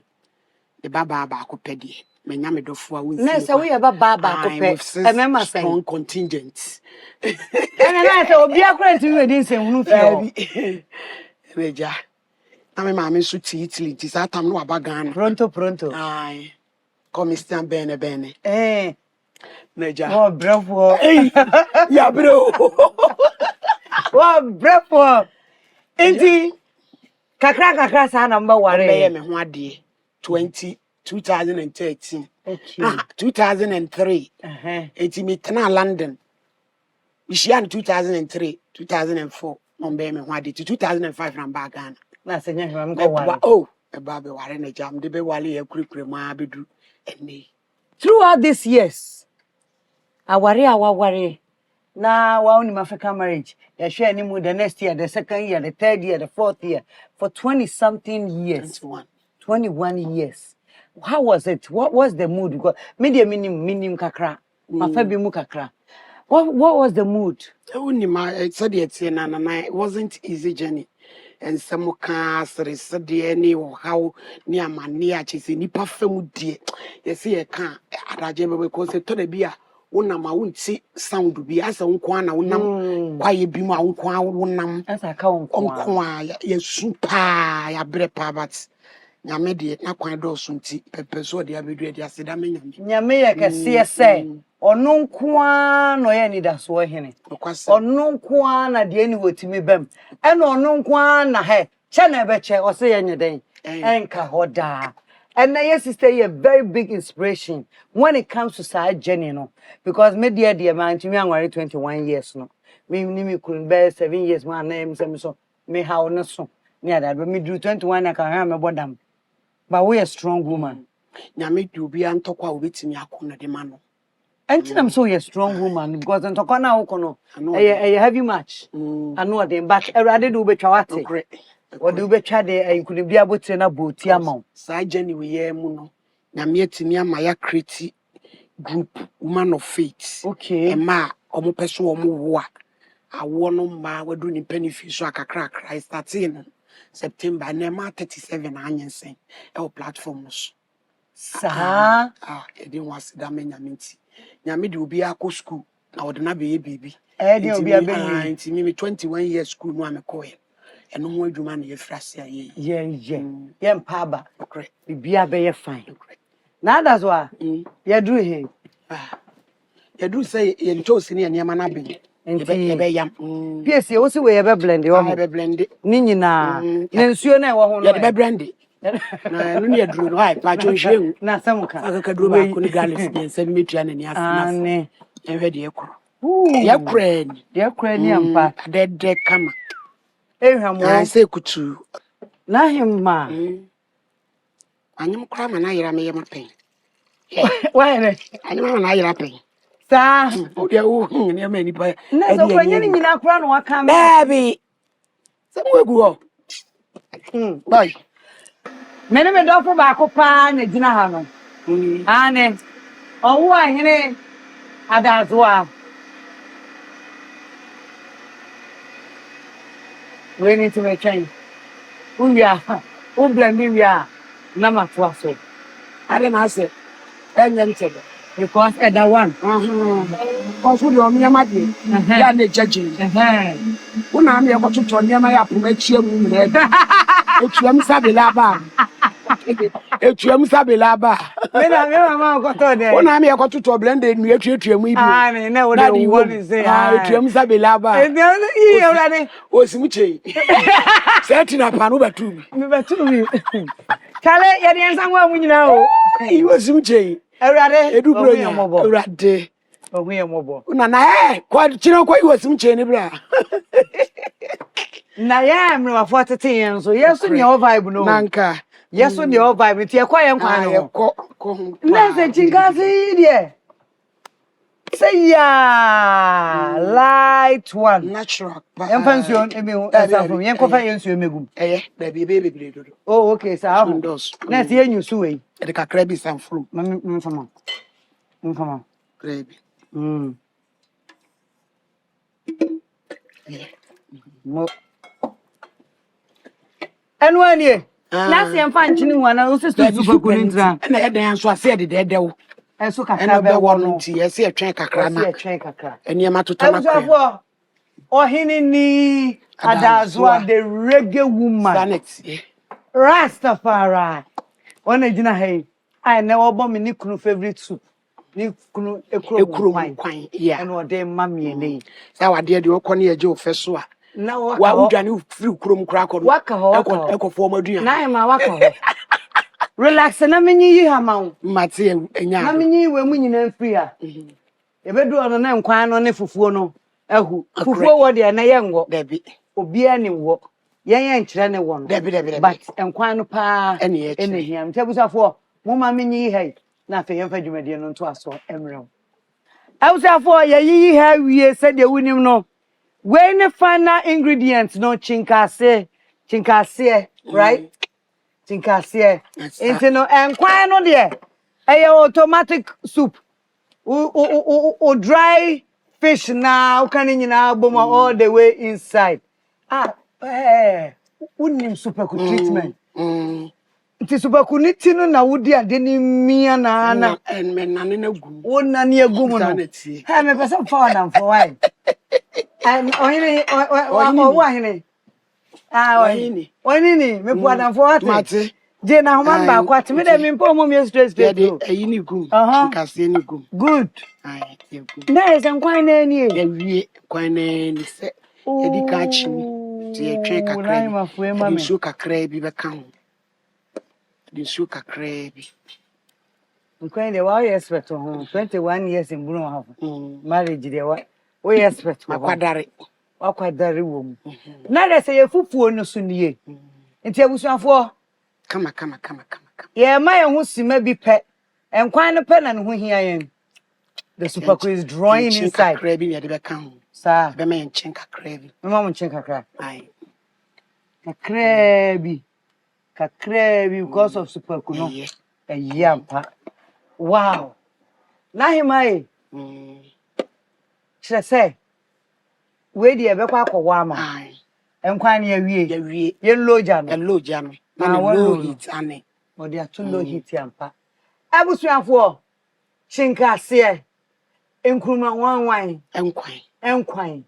Speaker 9: The baba pedi. Me nyame do fo a won
Speaker 2: na se we aba baba ko pe e me ma say
Speaker 9: strong contingent
Speaker 2: e na say obi akura nti we din se hunu fi
Speaker 9: reja na me ma me so ti Italy ti sa tam no aba Ghana
Speaker 2: pronto
Speaker 9: ai come stand bene neja
Speaker 2: oh bravo
Speaker 9: ya bro
Speaker 2: oh bravo enti kakra sa number ware
Speaker 9: me ho ade 2013 okay 2003 eti me tena London Ishian 2003 2004 on be me ho ade 2005 na ba Ghana
Speaker 2: na se nya hwam go ware
Speaker 9: oh e ba be ware na jam de be wale ya kurikure ma bedu eni
Speaker 2: throughout these years aware na wa uni African marriage ya share ni mu the next year the second year the third year the fourth year for 20 something years 21 years. How was it? What was the mood? Because media minim kakra. Mafabi mu kakra. What was the mood?
Speaker 9: It wasn't easy journey. and some castle sede ni or how near mania chis nipa femu dear. You see a can at a because it told be a unama won't see sound be as a unkwana unam quiet be my unquam
Speaker 2: as I count
Speaker 9: on yes super ya brepa but nyame de na kwan do so nti pepe so de abedu de aseda me
Speaker 2: nyame ye kese se ono nkoa no ye ni da so hene ono nkoa na de ni wotimi bam ena ono nkoa na he che na be che o se ye nyeden enka hoda and your sister is a very big inspiration when it comes to side journey no because me dear man to me I'm 21 years no me couldn't bear 7 years my name so me how no so near that but me do 21 I can have me bodam but we a strong woman
Speaker 9: nyame do bi antokwa obetimi akona de ma no
Speaker 2: and I'm so a strong woman because antokwa na ukono a heavy match I know them but erade do betwa wate what do betwa de you could be able to na boti amount
Speaker 9: sa journey we ye mu no nyame atimi amaya create group woman of faith
Speaker 2: okay
Speaker 9: ma omo peso omo wo a awo no ma wadu ni benefit so akakra Christ starting September na ma 37 anyensen e platforms
Speaker 2: sa
Speaker 9: e dey was da me nyame de obi akọ school na wo de na be baby
Speaker 2: e dey obi abeli
Speaker 9: nti me 21 years school no amekoye eno ho adwuma na ye frase aye
Speaker 2: ye mpaba bibia be ye fine na that's why ye do he
Speaker 9: ye do say ye ntosi ne niam na be ye be yam
Speaker 2: piesie wo se we ye be blend yo
Speaker 9: be blend
Speaker 2: ni nyina na nsuo na e wo ho no
Speaker 9: ye be blend na no ne aduru no ai pa cho hwegu
Speaker 2: na samuka
Speaker 9: aka duru ba ko ni galis den se metua na ni asina
Speaker 2: ane
Speaker 9: enwe de ekro ye kra ni
Speaker 2: ampa
Speaker 9: de kama
Speaker 2: ehwamo
Speaker 9: an se kutu
Speaker 2: na himma
Speaker 9: anyum kra ma na yira me ye mapen
Speaker 2: why ne
Speaker 9: anyum na yira pen
Speaker 2: sa
Speaker 9: o de wo ni ma ni pa
Speaker 2: na so kwanye ni nyina kra no waka me
Speaker 9: baby se mo egu ho bye
Speaker 2: mene me dofo ba ko pa na gina ha no ane owo ahene adazoa we need to make change uya blend we are na matwa so
Speaker 9: ade na ase enye ntebe
Speaker 2: because that one
Speaker 9: cause we on yama de ya na judging una me ko tuto nyama ya puma chie mu ne etuam sabela ba etuam sabela ba
Speaker 2: me na me mama ko to de
Speaker 9: una me ko tuto blend nu etuam ibi
Speaker 2: ah me na wo de won say
Speaker 9: ah etuam sabela ba
Speaker 2: e dey e urade
Speaker 9: osimu chei seti na panu batu bi
Speaker 2: me batu bi kale ye de nsan wa mu nyina o
Speaker 9: i osimu chei
Speaker 2: urade
Speaker 9: edu bro nya urade
Speaker 2: ogun ye mobo
Speaker 9: una na kwa chino kwa i osimu chei ni bra
Speaker 2: na ya me wa 40 yen so yeso ne o vibe no
Speaker 9: nanka
Speaker 2: yeso ne o vibe ti e kwa ye nkwan no
Speaker 9: ko
Speaker 2: na se chingasi die say ya light one
Speaker 9: natural
Speaker 2: emfansion emi esafo yen kofa yen su emegum
Speaker 9: da bi be dodo
Speaker 2: oh okay so how na se yen su we
Speaker 9: e de kakra bi sanfru
Speaker 2: mfama
Speaker 9: krebi
Speaker 2: mo anwani na se emfa nchini wana o se su fa kunintra
Speaker 9: na ye dan so ase de dedewo
Speaker 2: enso kakra be wono
Speaker 9: nti ye se etwen kakra na eni ma toto na
Speaker 2: kwa Oheneni Adazoa the reggae woman Rastafari ona gina hey I never bomb me kunu favorite soup ni kunu ekuro kwan
Speaker 9: yeah
Speaker 2: and o dey mamie nei
Speaker 9: sa wade de okone ye je ofeso a
Speaker 2: na
Speaker 9: wa udwane free kurom kra akọ
Speaker 2: waka ho
Speaker 9: ekofo madua
Speaker 2: na ma waka ho relax na menyi yi ha ma
Speaker 9: mate enya
Speaker 2: na menyi we mu nyina free a e bedu ono na nkwan no ne fufuo no ahu fufuo wo de na ye ngo
Speaker 9: dabi
Speaker 2: obi ani wo yen nkyere ne wo no
Speaker 9: dabi
Speaker 2: but nkwan no pa ene hiam tabusafo mo ma menyi yi na fe yemfa dwumade no nto aso emrew awusafo ye yi ha wie se de wunim no we ne final ingredients no chinkase right chinkase into no nkwan no de automatic soup o dry fish now can nyina boma all the way inside Unim superku treatment. Nti superku ni tinu na wudi ade ni mia na ana.
Speaker 9: En men na ne gu.
Speaker 2: Wona ne agu mu no. Ha me pesa fa na for why. Ohini ohini. Ah ohini me pu adam for what?
Speaker 9: Mate.
Speaker 2: Je na homan ba kwat me dem mpo mo me straight
Speaker 9: Yeah, ayini gum. Nkase ni gum.
Speaker 2: Good.
Speaker 9: Aye, yeah, gum.
Speaker 2: Na ese nkwan na ani e.
Speaker 9: Ya wie kwan na ni se. Yedi ka chimu. Ti ye twen kakra. Di nsu kakra bi be kan. Di nsu kakra bi.
Speaker 2: Nkwan de wa expert ho 21 years in Bruno have. Marriage de wa expert ho. Akwadare wo mu. Na de se ye fufuo no so nie. Nti abusuafo
Speaker 9: Kama.
Speaker 2: Ye ma ye ho sima bi pe. Enkwan no pe na ne ho hia yen. The superco is drawing inside.
Speaker 9: Kakra bi ye de be kan.
Speaker 2: Sa.
Speaker 9: Be me nchin kakra bi.
Speaker 2: Mama nchin kakra.
Speaker 9: Aye.
Speaker 2: Kakra bi because of superco no. Yampa. Wow. Na himai. Chere say we de be kwa akwa ama.
Speaker 9: Aye.
Speaker 2: Enkwan ya wie. Ye low jam. Na low heat
Speaker 9: ane.
Speaker 2: O de ato low heat yampa. Abusuafo chinka se enkruma wanwan enkwan.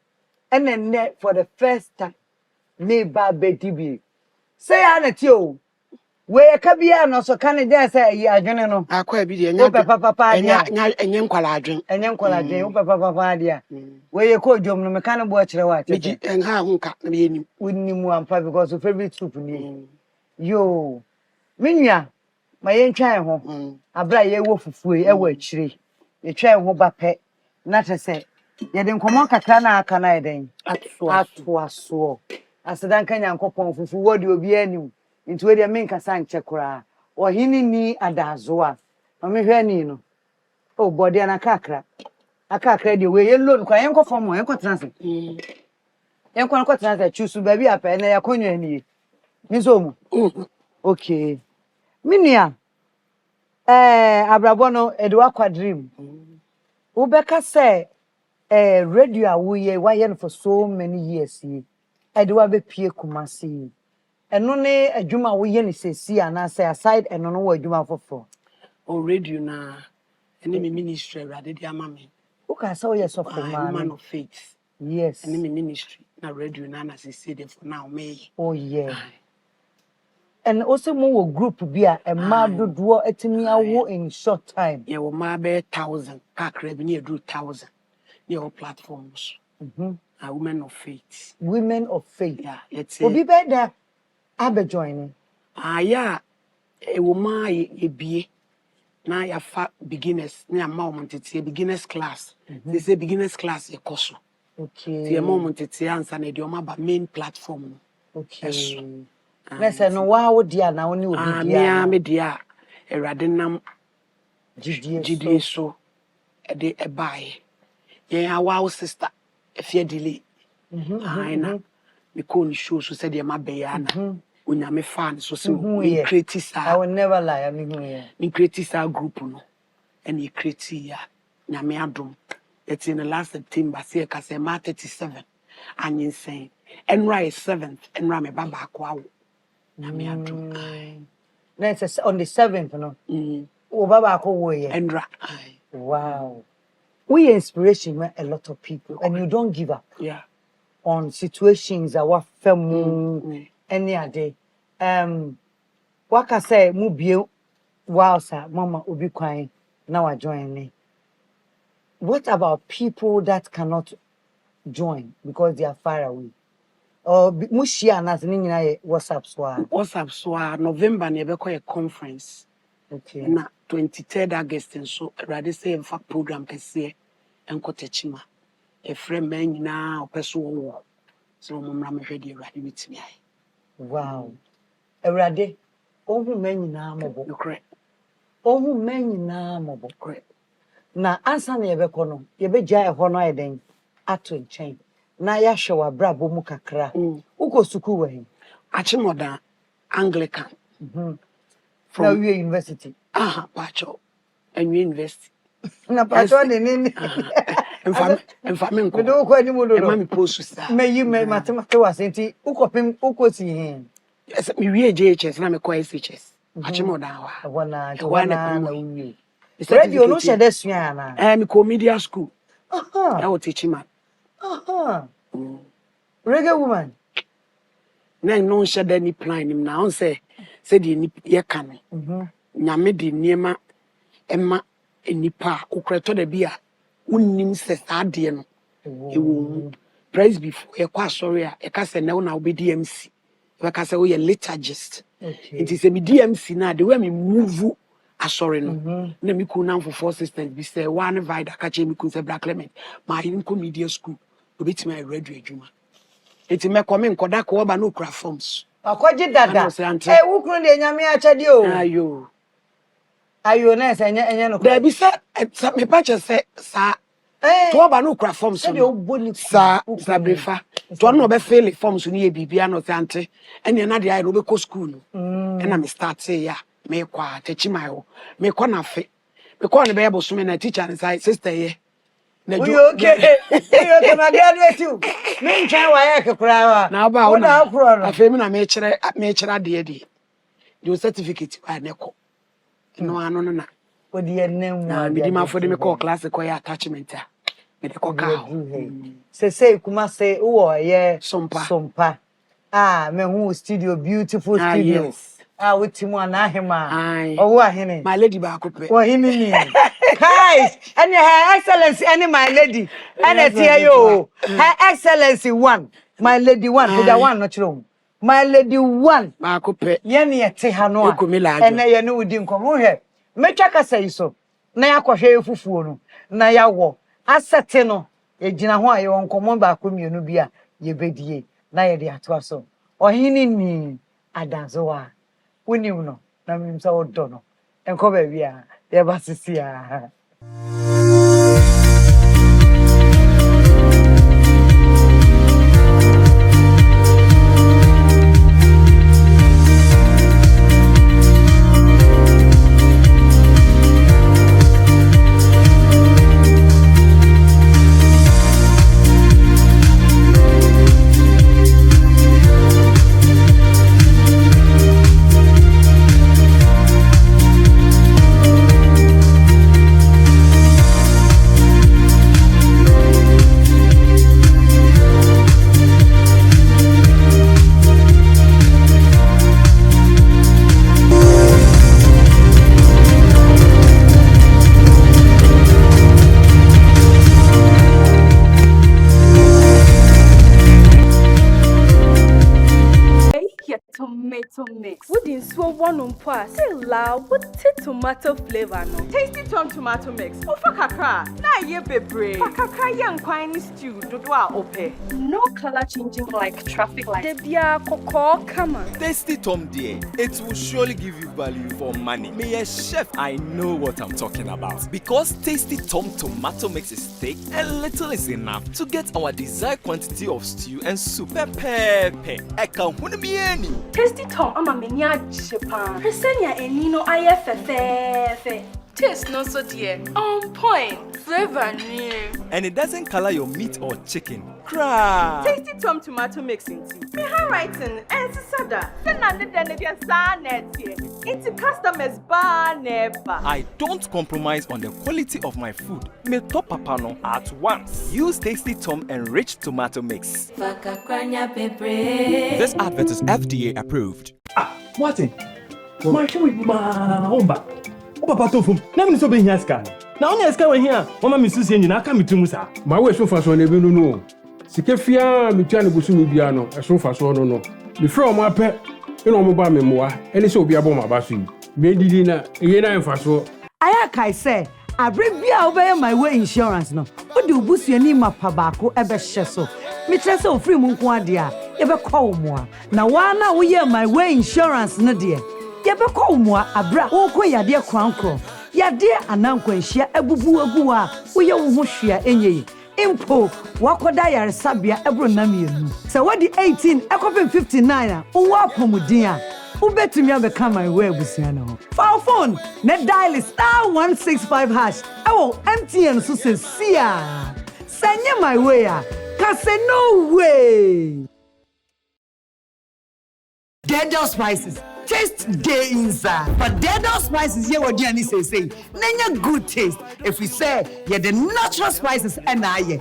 Speaker 2: And for the first time me ba bedibi. Say anati o. We ka bia no so kan je say yi adwene no.
Speaker 9: Akwa bi de enya
Speaker 2: papa
Speaker 9: enya nkwala adwen.
Speaker 2: Enya nkwala adwen wo papa dia. We ye ko dwom no me kan bo kire wa tete.
Speaker 9: Meji enha ho nka na be nim.
Speaker 2: Wonimu ampa because of favorite soup ni. Yo. Minya ma ye ntwan ho. Abra ye wo fufu e wa akire. Ye twan ho ba pe. Na tese ye de nkomo kakra na aka na eden. Atoaso. Asedan kan yankopon fufu wo de obi anim. Nti we de menka sanche kura. Oheneni Adazoa. Omehwe ni no. Oh body na kakra. Akakra de we ye loan kwa yenko form yenko transfer. Yenko transfer choose baby apa na yakonwa ani. Nizo mu. Okay. Minia abrabo no edwa kwadrim. Wo beka say radio awuye why no for so many years here. Edwa be pie Kumasi. Eno ne adwuma wo ye ne sesi ana say aside eno no wo adwuma fofo.
Speaker 9: O radio na ene me ministry rade di ama me.
Speaker 2: Who can say yes of
Speaker 9: man of faith.
Speaker 2: Yes.
Speaker 9: Ene me ministry na radio na sesi dey for now me.
Speaker 2: Oh yeah. And also more group bia a madodo etimi awo in short time.
Speaker 9: Yeah, we ma be 1,000 kakra bi na do 1,000. Your platforms. Women of faith.
Speaker 2: Women of faith.
Speaker 9: Yeah, it's
Speaker 2: Obi be there abe joining.
Speaker 9: Yeah. E wo ma ye bie. Na ya fa beginners na ma o montete beginners class. They say beginners class e koso.
Speaker 2: Okay.
Speaker 9: Ti e ma o montete ansa na de o ma ba main platform.
Speaker 2: Okay. Let's say no wa wo dia na oni obi dia.
Speaker 9: Me dia erade nam
Speaker 2: GDA
Speaker 9: so e de e bae. Ye our sister if you delay. Na me call ni show so said ma be ya na. Unyame fan so we create
Speaker 2: I will never lie. I mean
Speaker 9: we create our group no. And he create ya nyame adom. It's in the last September say ka say ma 37 and insane. Enra is 7th enra me baba akwa. Nyame adom.
Speaker 2: Let's on the 7th no. O baba akwa wo ye.
Speaker 9: Enra.
Speaker 2: Wow. We inspiration a lot of people and you don't give up.
Speaker 9: Yeah.
Speaker 2: On situations that were femu any other. What I say mu bio wow sir mama obi kwan now I join me. What about people that cannot join because they are far away? Or mushia na ni nyina WhatsApp
Speaker 9: so November na be call a conference.
Speaker 2: Okay.
Speaker 9: Na 23rd August and so rather say in fact program kese enkotechima. A friend man nyina opeso wo. So momra me hwede rade wetimi ai.
Speaker 2: Wow. Erade ohu man nyina mobo.
Speaker 9: Correct.
Speaker 2: Ohu man nyina mobo.
Speaker 9: Correct.
Speaker 2: Na ansa na yebekọ no yebegya ehọ no ayeden ato nchen. Na ya hwe brabo mu kakra. Uko suku we.
Speaker 9: Achimoda Anglican.
Speaker 2: From Uwe University.
Speaker 9: Pacho. And University.
Speaker 2: Na pacho de nini.
Speaker 9: Enfame nko.
Speaker 2: Me do ko ani mu do.
Speaker 9: E ma me post sa.
Speaker 2: Me yi me matemate was enti ukopem ukoti hin.
Speaker 9: Yes, me wie JHS na me ko SHS. Achimo dan wa.
Speaker 2: Wana na wi.
Speaker 9: Radio
Speaker 2: no share desua na.
Speaker 9: Me ko media school. I was teaching man.
Speaker 2: Reggae woman.
Speaker 9: Na no share any plan him na on say the ni ye kan. Nyame di niema emma enipa ukreto da bia unnim se saade no. Ewo praise before ye kwa sorry a e ka se na una obedi MC. E ka se wo ye liturgist. It is a DMC na the way me move asori no na me ku na for assistant bi say one vida ka che me ku say Black Clement ma in media school obeti my graduate adwuma enti me come nkoda ko oba no kra forms
Speaker 2: akwaji dada wukuru de nyame achade o ayo na se enye no
Speaker 9: there be say me patch say sa to oba no kra forms sa brefa to no be fill forms ni e bibia no sante ene na de ayi no be ko school no na me start say ya me kwa techi my ho me kwa na fe me kwa ne be ebo so me na teacher and say sister ye na jo
Speaker 2: okay you my graduate you me nchan wa ye kekura wa
Speaker 9: na ba wo na afi me na me kire de your certificate wa ne ko no ano na
Speaker 2: odi enem
Speaker 9: na me di ma for de me call class ko ya attachment a me de ko ka
Speaker 2: say Kumasi wo ye
Speaker 9: Sompa
Speaker 2: me hu studio beautiful studio
Speaker 9: yes.
Speaker 2: With him on Ahima. Oh, Oheneni.
Speaker 9: My lady Bakupe.
Speaker 2: Oheneni. Guys, and Her Excellency, and my lady. And it's here, yo. Her Excellency 1. My lady 1. With the one, not wrong. My lady 1.
Speaker 9: Bakupe.
Speaker 2: Yenny at Tehanoa. And I know we didn't come here. Mechaka say so. Na yakoshe fufu no. Na yawo. Asateno. E jina ho ayo nkomo ba komienu bia ye bedie. Na ye de ato so. Oheneni Adazoa. Unim no na mimsa odo no enko ba bia ye ba sisi a
Speaker 4: Tomato mix. Wouldn't so one on pass. Say loud with tomato flavor no.
Speaker 5: Tasty Tom tomato mix. Ofa kakra. Na ye bebre. Kakra yan kwani stew dodwa ope.
Speaker 4: No color changing like traffic light. Debia koko kama.
Speaker 6: Tasty Tom dear, it will surely give you value for money. Me a chef, I know what I'm talking about. Because Tasty Tom tomato mix is thick and little is enough to get our desired quantity of stew and soup. Pepe. Eka hunamieni.
Speaker 4: Tasty Tom ama menya chepa. Presenya enino ayefefe. Taste no so dear. On point. Flavor new.
Speaker 6: And it doesn't color your meat or chicken. Cry.
Speaker 5: Tasty Tom tomato mix into. Me handwriting and sada. Then into customers bar never.
Speaker 6: I don't compromise on the quality of my food. Me top papano at once. Use Tasty Tom enriched tomato mix. This advert is FDA approved.
Speaker 3: Martin. Martin with my homba. Papa tofu. Na me so be here scan. Na only scan we here. Mama me susie nyina aka metum sa. Ma we so faso na be no. Sike fia me tua ne busu me bia no. So faso no. Me frɛ o mo apɛ. E no mo ba me moa. Ene se obi abo ma ba so yi. Me didi na eye na faso.
Speaker 2: Aya kai say abre bia obey my way insurance no. O de obusu ani mapa baako ebe hye so. Me kyerɛ sɛ ofiri mu nko ade a ye be kɔ wo moa. Na wa na wo ye my way insurance no de. Ye be kɔ wo moa abra wo kɔ yade krankro. Yade anankwanhia abubu agu a wo ye wo ho hwea enye. Impo wakoda yaresabia ebro namienu. Se wadi 18 ekopem 59 a wo apomudin a wo betumi abeka my way abusia na ho. Phone ne dial *165# ewo MTN so se sia. Send my way. Can say no way. Dead spices. Taste day inside. But dead spices here what Jenny say. Nanya good taste. If we say yeah the natural spices and yeah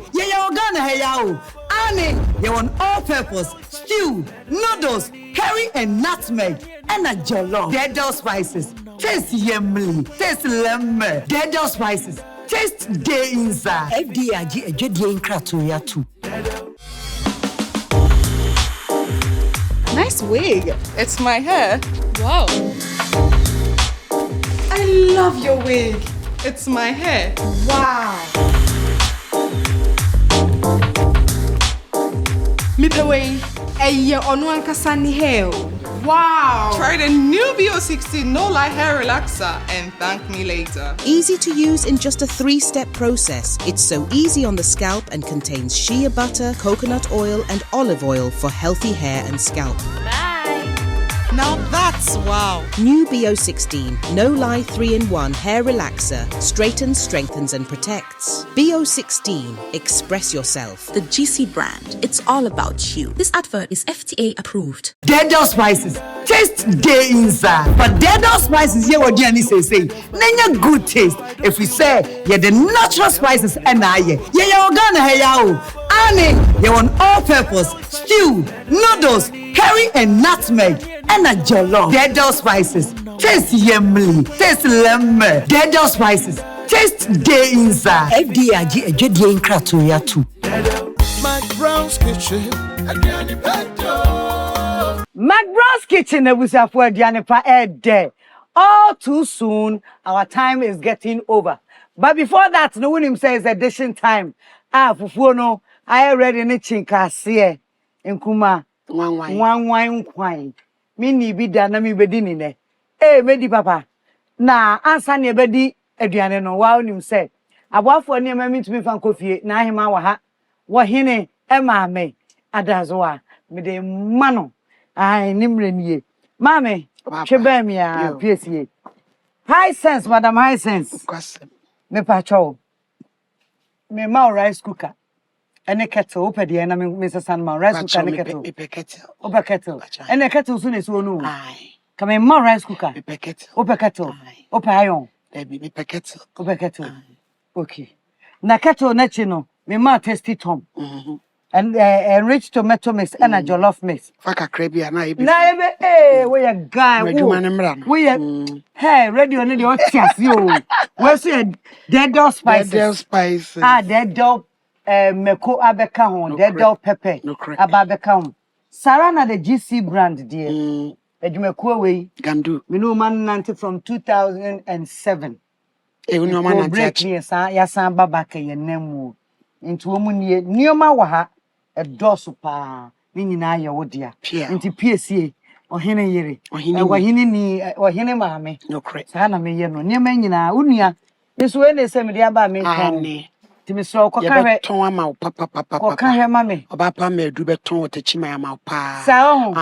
Speaker 2: Ghana hey yao. Ane you want all purpose stew, noodles, curry and nutmeg and a jollof. Dead spices. Taste yummy. Taste lemon. Dead spices. Taste day inside. FDIG a good in Kratoya too.
Speaker 5: Nice wig. It's my hair.
Speaker 4: Wow.
Speaker 5: I love your wig. It's my hair.
Speaker 2: Wow.
Speaker 5: MiPROMO. Eye onu ankasa ni hair. Wow. Try the new EP06 no-lie hair relaxer and thank me later.
Speaker 7: Easy to use in just a 3-step process. It's so easy on the scalp and contains shea butter, coconut oil, and olive oil for healthy hair and scalp.
Speaker 5: Now that's wow.
Speaker 7: New BO16 No-Lie 3-in-1 hair relaxer straightens, strengthens, and protects. BO16 Express yourself.
Speaker 8: The GC brand. It's all about you. This advert is FDA approved.
Speaker 2: Dead spices. Taste day inside. But dead spices here what Jenny say. Nanya good taste. If we say yeah the natural spices and yeah Ghana hey yao. Ane you want all purpose stew, noodles, curry and nutmeg. And a jollof. Dead spices. Taste yummy. Taste lemon. Dead spices. Taste day inside. FDIG a good in Kratoya too.
Speaker 1: McBrown's kitchen.
Speaker 2: McBrown's kitchen was for Dianipa Ed. All too soon, our time is getting over. But before that, no one says edition time. Fufu no, I already in Chinkasi in Kuma. One wine. Mini bi da na mi bedi ni ne medi papa na ansa ne bedi aduane no wa onim se aboafo ne ma mitumi fa nkofie na ahema wa ha wo hene Oheneni Adazoa me de mano ai nimre nie mame tweba mi a piesie high sense madam high sense me pa cho me ma rice cooker ene kettle opede na me sesa na rice cooker ne kettle ope kettle ene kettle so ne so no ai kama ma rice cooker ope kettle ope iron
Speaker 9: me kettle
Speaker 2: ope kettle okay na kettle na chi no me ma tasty tom and enriched tomato mix and a jollof mix
Speaker 9: faka krabia na
Speaker 2: ebe we ya guy we ya hey radio ne de o tiase o we so dead dog spices dead dog meko abeka hon dead dog pepper ababeka hon sarana the GC brand dear edumeko we
Speaker 9: gandu
Speaker 2: me no man nante from 2007
Speaker 9: no man nante
Speaker 2: ya san babaka ye namu nti wo mu nie nioma wa ha edoso pa ni nyina ye wo dia nti piesie ohene yere ohene ni ohene maame sa na me ye no niema nyina unua yeso ene se me dia ba me kan ti me so ko ka hwe
Speaker 9: ton ama papa
Speaker 2: ko ka hwe mame
Speaker 9: oba pa me adu beton otachima ya ma pa
Speaker 2: sa ho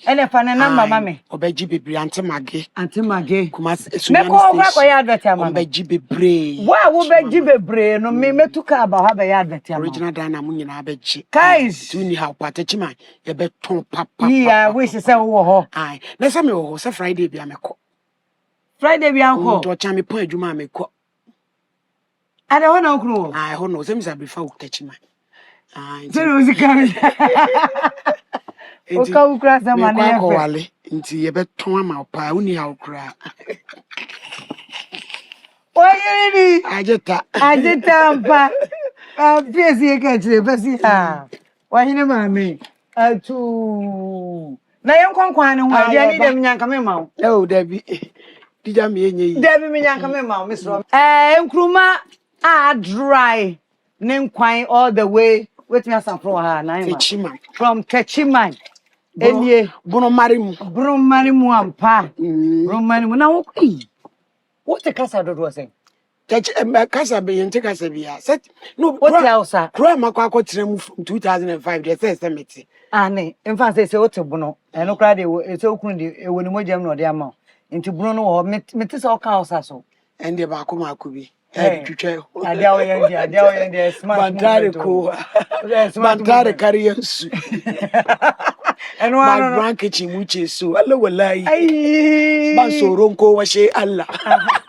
Speaker 2: ene fa ne number mame
Speaker 9: obaji bebre anti mage
Speaker 2: Kumasi me ko kwa ya advert ama
Speaker 9: obaji bebre
Speaker 2: wa wo beji bebre no me metuka aba ha be ya advert ama
Speaker 9: original dana mu nyina abeji
Speaker 2: guys
Speaker 9: tu ni ha pa tachima ye beton papa
Speaker 2: yeah we say wo ho
Speaker 9: na say me wo ho say Friday bia me ko
Speaker 2: Friday bia ho
Speaker 9: to cha me pon adwuma me ko
Speaker 2: I don't know who.
Speaker 9: I don't know. Some say before touching my.
Speaker 2: So was coming. O ka ukra sa mane
Speaker 9: e ko wale. Nti ye beton ama pa uni ha ukra.
Speaker 2: Oheneni
Speaker 9: Ajeta
Speaker 2: mpa. Pesi e ka chire pesi ha. Wahine mame. Atu. Na yen kwankwan ne ho ade ani dem nyanka me ma wo.
Speaker 9: Oh Debbie. Dija me enye.
Speaker 2: Debbie me nyanka me ma wo misro. Nkruma dry Nenkwan all the way with me some from her from Techiman enye
Speaker 9: Bruno
Speaker 2: marimu ampa Romani na wo what the casa do was saying
Speaker 9: casa be yente casa bia set no
Speaker 2: what else
Speaker 9: kro makwa akotrem from 2005 they say semeti
Speaker 2: ane in fact say what buno eno kra de e say okunu de e woni mogam no de ama nti buno no wo metese o ka house so
Speaker 9: ende ba akoma akubi Hey, Chucho.
Speaker 2: Adia, smart.
Speaker 9: Bantare carriers.
Speaker 2: And
Speaker 9: one grand kitchen, which is so. Hello, will I? Banso Ronco, was she Allah.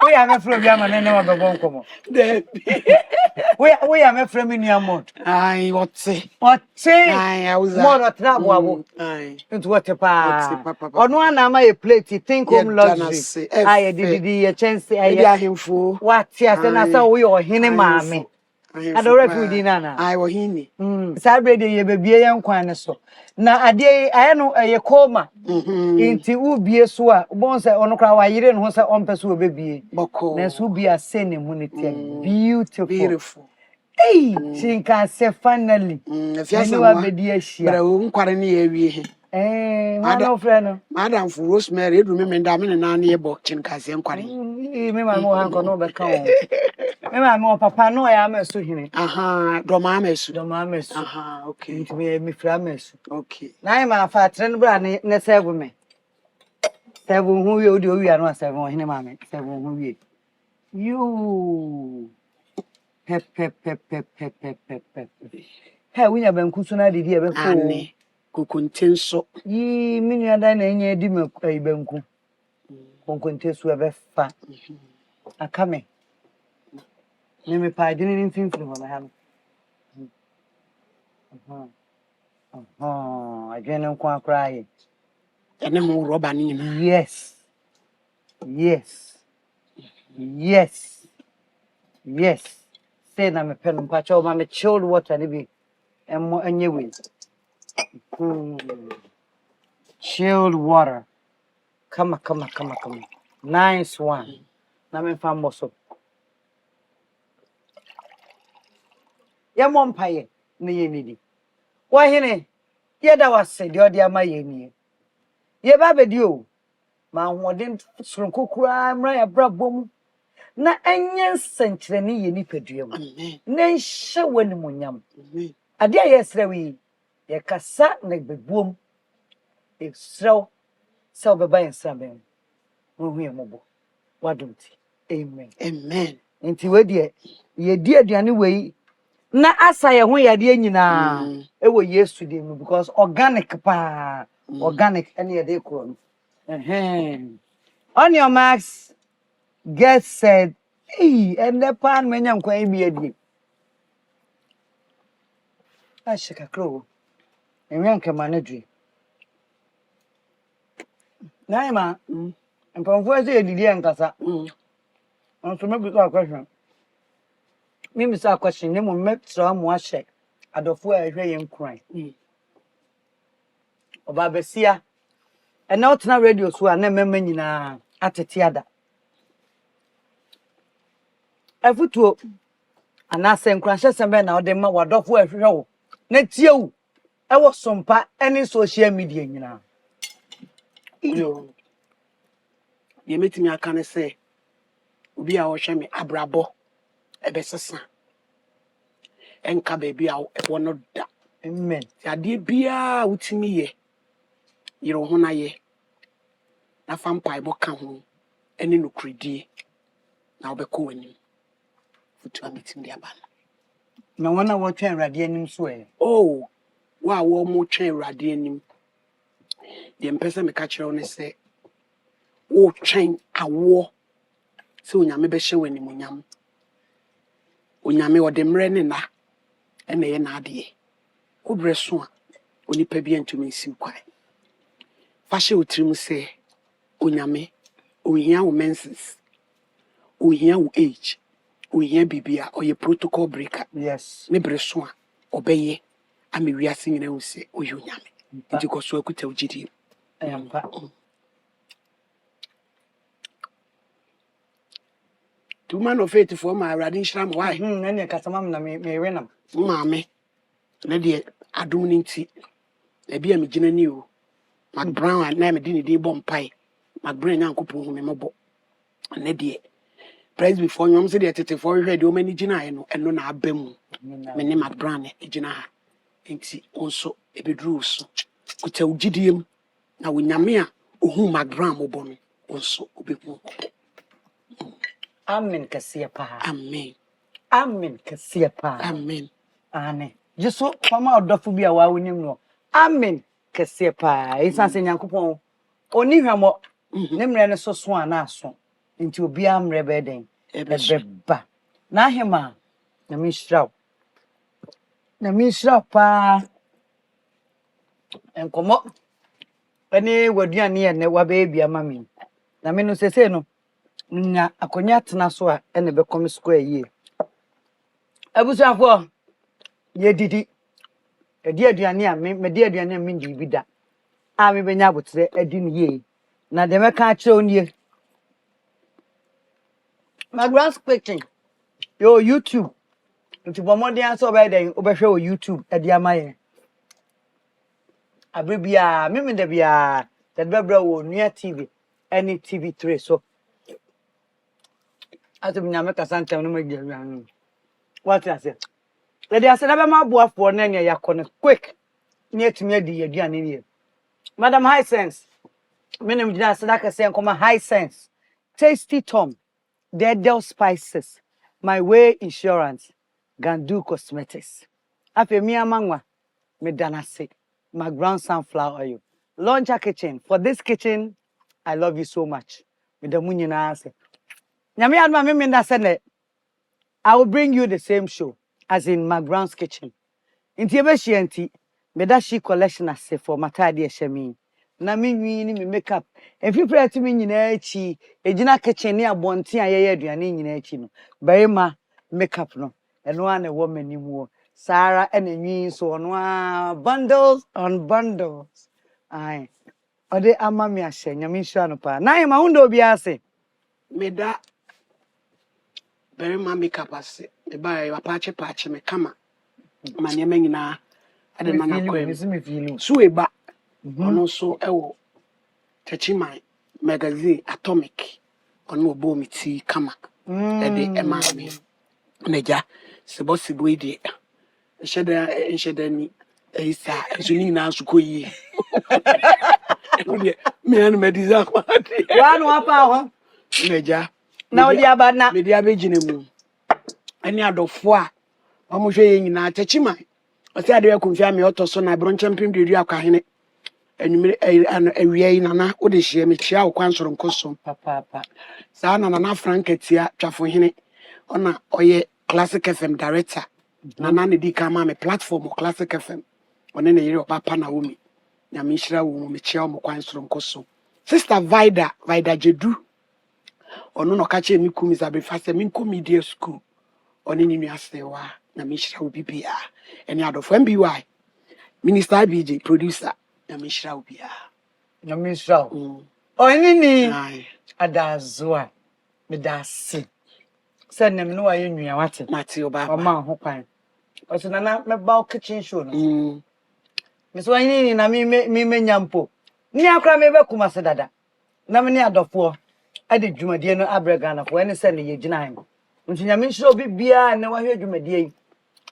Speaker 2: We are a friend, Yaman, and never go home. We are a friend in your mode.
Speaker 9: I what say?
Speaker 2: What say?
Speaker 9: I was
Speaker 2: more at Nabo. It's what a pa. On one am I a plate, think home luxury. I did a chance. I hear him for what? Yes, and I saw we or him, mammy. I don't refuge Nana. I were hini. Saturday, ye baby, young quanaso. Now a day I know a coma. Inti ubi a swa, once I on cry, you didn't want on pursue baby. Boko, there's will be a sending money. Beautiful. Hey, she can say finally. If you know a dear, she won't quarantine. Madam for Rosemary, remember Damon and Nanny Boxing Cassian Quarry. My more uncle no but come. My more papa no, I am a suhin. Aha, Domames. Aha, okay. To me, flames. Okay. Now I'm a fat and brand, let's have me. 7 who you do, we are not 7 in a moment. 7 who you. Pep. Hey, we have been Kusuna did here before. Kukuntenso. Ye mean you done any dimmer a benku. Concontest ever fat. A coming. Name me pie didn't anything from my hand. I didn't quite cry. And then more robber. Yes. Say I'm a pen and patch over my chilled water and more and you will. Chilled water. Come on. Nice one. Now I'm famoso. Ya mom pie, ni needy. Why, Henny? Yet I was said, your dear my ye. Ye babed you. My wooden srunko crime, right? A brabum. Na enyen century ni nipedum. Na hye wani munyam. Ade ayesre wi ye kasa na bebom. Esrew se obeba ensabem. Wo hu emobo. Wadonti. Amen. Nti we de ye di aduane we na asa ye ho ye de nyina e wo Yesu de mu because organic pa. Organic any ye de kro no. On your marks. Get said, hey, and the pan when I'm quite be. I shake a crow. And young commander. Naima, and from where they did young Cassa. On to maybe a question. Maybe a question, you will make some more check at the four a crying. Of Babesia, and not now radio, so I never mean at a theatre. I put to an assent crashes and ben out the ma wad off where show. Next you, I was Sompa any social media, you know. You meet me, I can't say. We are shame abrabo, a best and baby out one of that. Amen. Ya dear beer with me, you know, when I na vampire book come and in no creedy. Now be cool. To a meeting the abana. No one I want to radianim swear. Oh, wow, more train radianim. The empress me catch on say, oh, train a war. So you may be showing him unyam. Unyame or them renina, and they nadie. Who breast one, only pebian to me sim quiet. Fashion would trim say, unyame, unya menses, unya age. We hear Bibia or your protocol breaker. Yes. Nebreswa, obey. I mean, we are singing and say, oh, you yammy. Did you go so quick tell GD? I am back. Two man of 84 my riding shram. Why? Any Casamam may run. Mammy, Lady, I do need tea. There be a Mijina new. McBrown and name a dinner day bomb pie. McBrain uncle put him a book. And Lady. Praise before you say that for you do many gina and no na bemu. My name at Brand, Gina. Ain't also a bedroos. Could tell Gideon. Now we Namia, whom my grandma born also. Amen Kasiepa.
Speaker 9: Amen.
Speaker 2: Amen Kasiepa.
Speaker 9: Amen.
Speaker 2: Ane. Jesu mama odofu bia wa wonim no. Amen Kasiepa. Isa se Nyankopɔn. Oni hwamo. Ne mre ne so so ana so. Nti obi amre beden. Ebeba. Na hema. Na mishraw. Na mishraw pa. Nkomo. Ene waduane ye ne wabebia mami. Na me no sese no. Nya akonya tena so a ene be come square yie. Abusuafo ye didi. Edi aduane a me di aduane a me ndi bi da. A me benya abotre edi ne yie. Na de me ka kire onie. McBrown's cooking. Yo YouTube. Nti bomode anso be den obehwe o YouTube edi amaye. Abrebia me de bia de bebra wo nua TV any TV3 so atu nyame kasantem no magya. What I say? Let us never my boy for nanya yakone quick. Near to me the aduane ni. Madam High Sense. Menem dina sadaka say nkoma High Sense. Tasty Tom. Dead Spices. My Way Insurance. Gandu Cosmetics. Afi mi amanwa me danase. McBrown's sunflower oil. Launch a kitchen. For this kitchen, I love you so much. With the munyina say. Nyame adma me nda say I will bring you the same show as in McBrown's kitchen. Inti ebe shienti, me da she collection ase for matade ehemi. Na me nwi ni me makeup. Efi pre to me nyina echi, ejina kitchen ni abonten ayeye aduane nyina echi no. Barima makeup no. Eno an e wo manimu. Sarah and nwi so no bundles on bundles. Ai. Ode ama me ahye nyame hwa no pa. Na ma hundo obi ase.
Speaker 9: Me da barima makeup ase. E ba ya pache me kama. Mane me nyina ade na na kwem. So eba. Ono so ewo Techiman magazine Atomic. Ono bo mi ti kama. Ede ema me. Neja sebo ide. Sheda ni isa juni na sukoyi. Me an mediza kwati.
Speaker 2: Wa no apa ho.
Speaker 9: Neja.
Speaker 2: Na odi abana.
Speaker 9: Me dia begine mu. Ani adofo a omohwe ye nyina Techiman. Ose ade akunfia me otoso na bron champion de dua kwahene. Enumere awie nana wo de hie me chia wo kwansoro nkoso
Speaker 2: papa.
Speaker 9: Sa nana Franketia twafo hene. Ona oye Classic FM director. Nana ne di kama me platform Classic FM. One ne yire papa na wo mi. Nya me hira wo me chia wo kwansoro nkoso. Sister Vida Jedu. Ono no ka che mi Kumisa-based fast me media school. One ni nuase wa na me hira wo bibia. Eni adofo MBY. Minister BJ producer. Namishra ubia.
Speaker 2: Namishra. Oheneni Adazoa. Medasi. Said nem no aye nua wate.
Speaker 9: Mate oba.
Speaker 2: Oma ho kwan. Oso nana meba kitchen show no. Me so Oheneni na me nyampo. Ni akra me be Kumasi dada. Na me ni adofo. Ade dwumadie no abrega na fo ene se ne yegina han. Nti Namishra obi bia na wahwe dwumadie yi.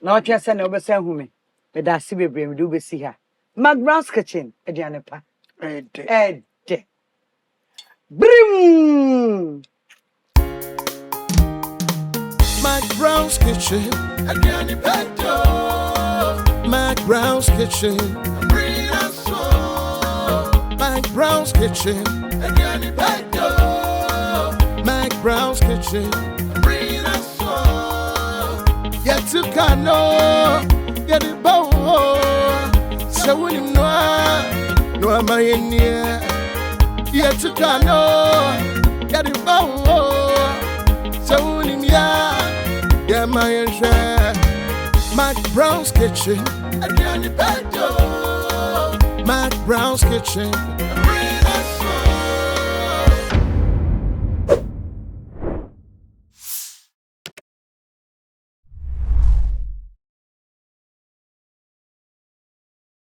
Speaker 2: Na otwe se ne obesa hu me. Medasi bebre me do besi ha. McBrown's kitchen, Edianepa. Ed. Brim!
Speaker 1: McBrown's kitchen, Edianepa. McBrown's kitchen, bring us all. McBrown's kitchen, Edianepa. McBrown's kitchen, bring us all. Yet to Kano, get it bow. So when you no am I in here? Yet to Kano, get it bow. So when you yeah, my share. McBrown's kitchen, McBrown's kitchen.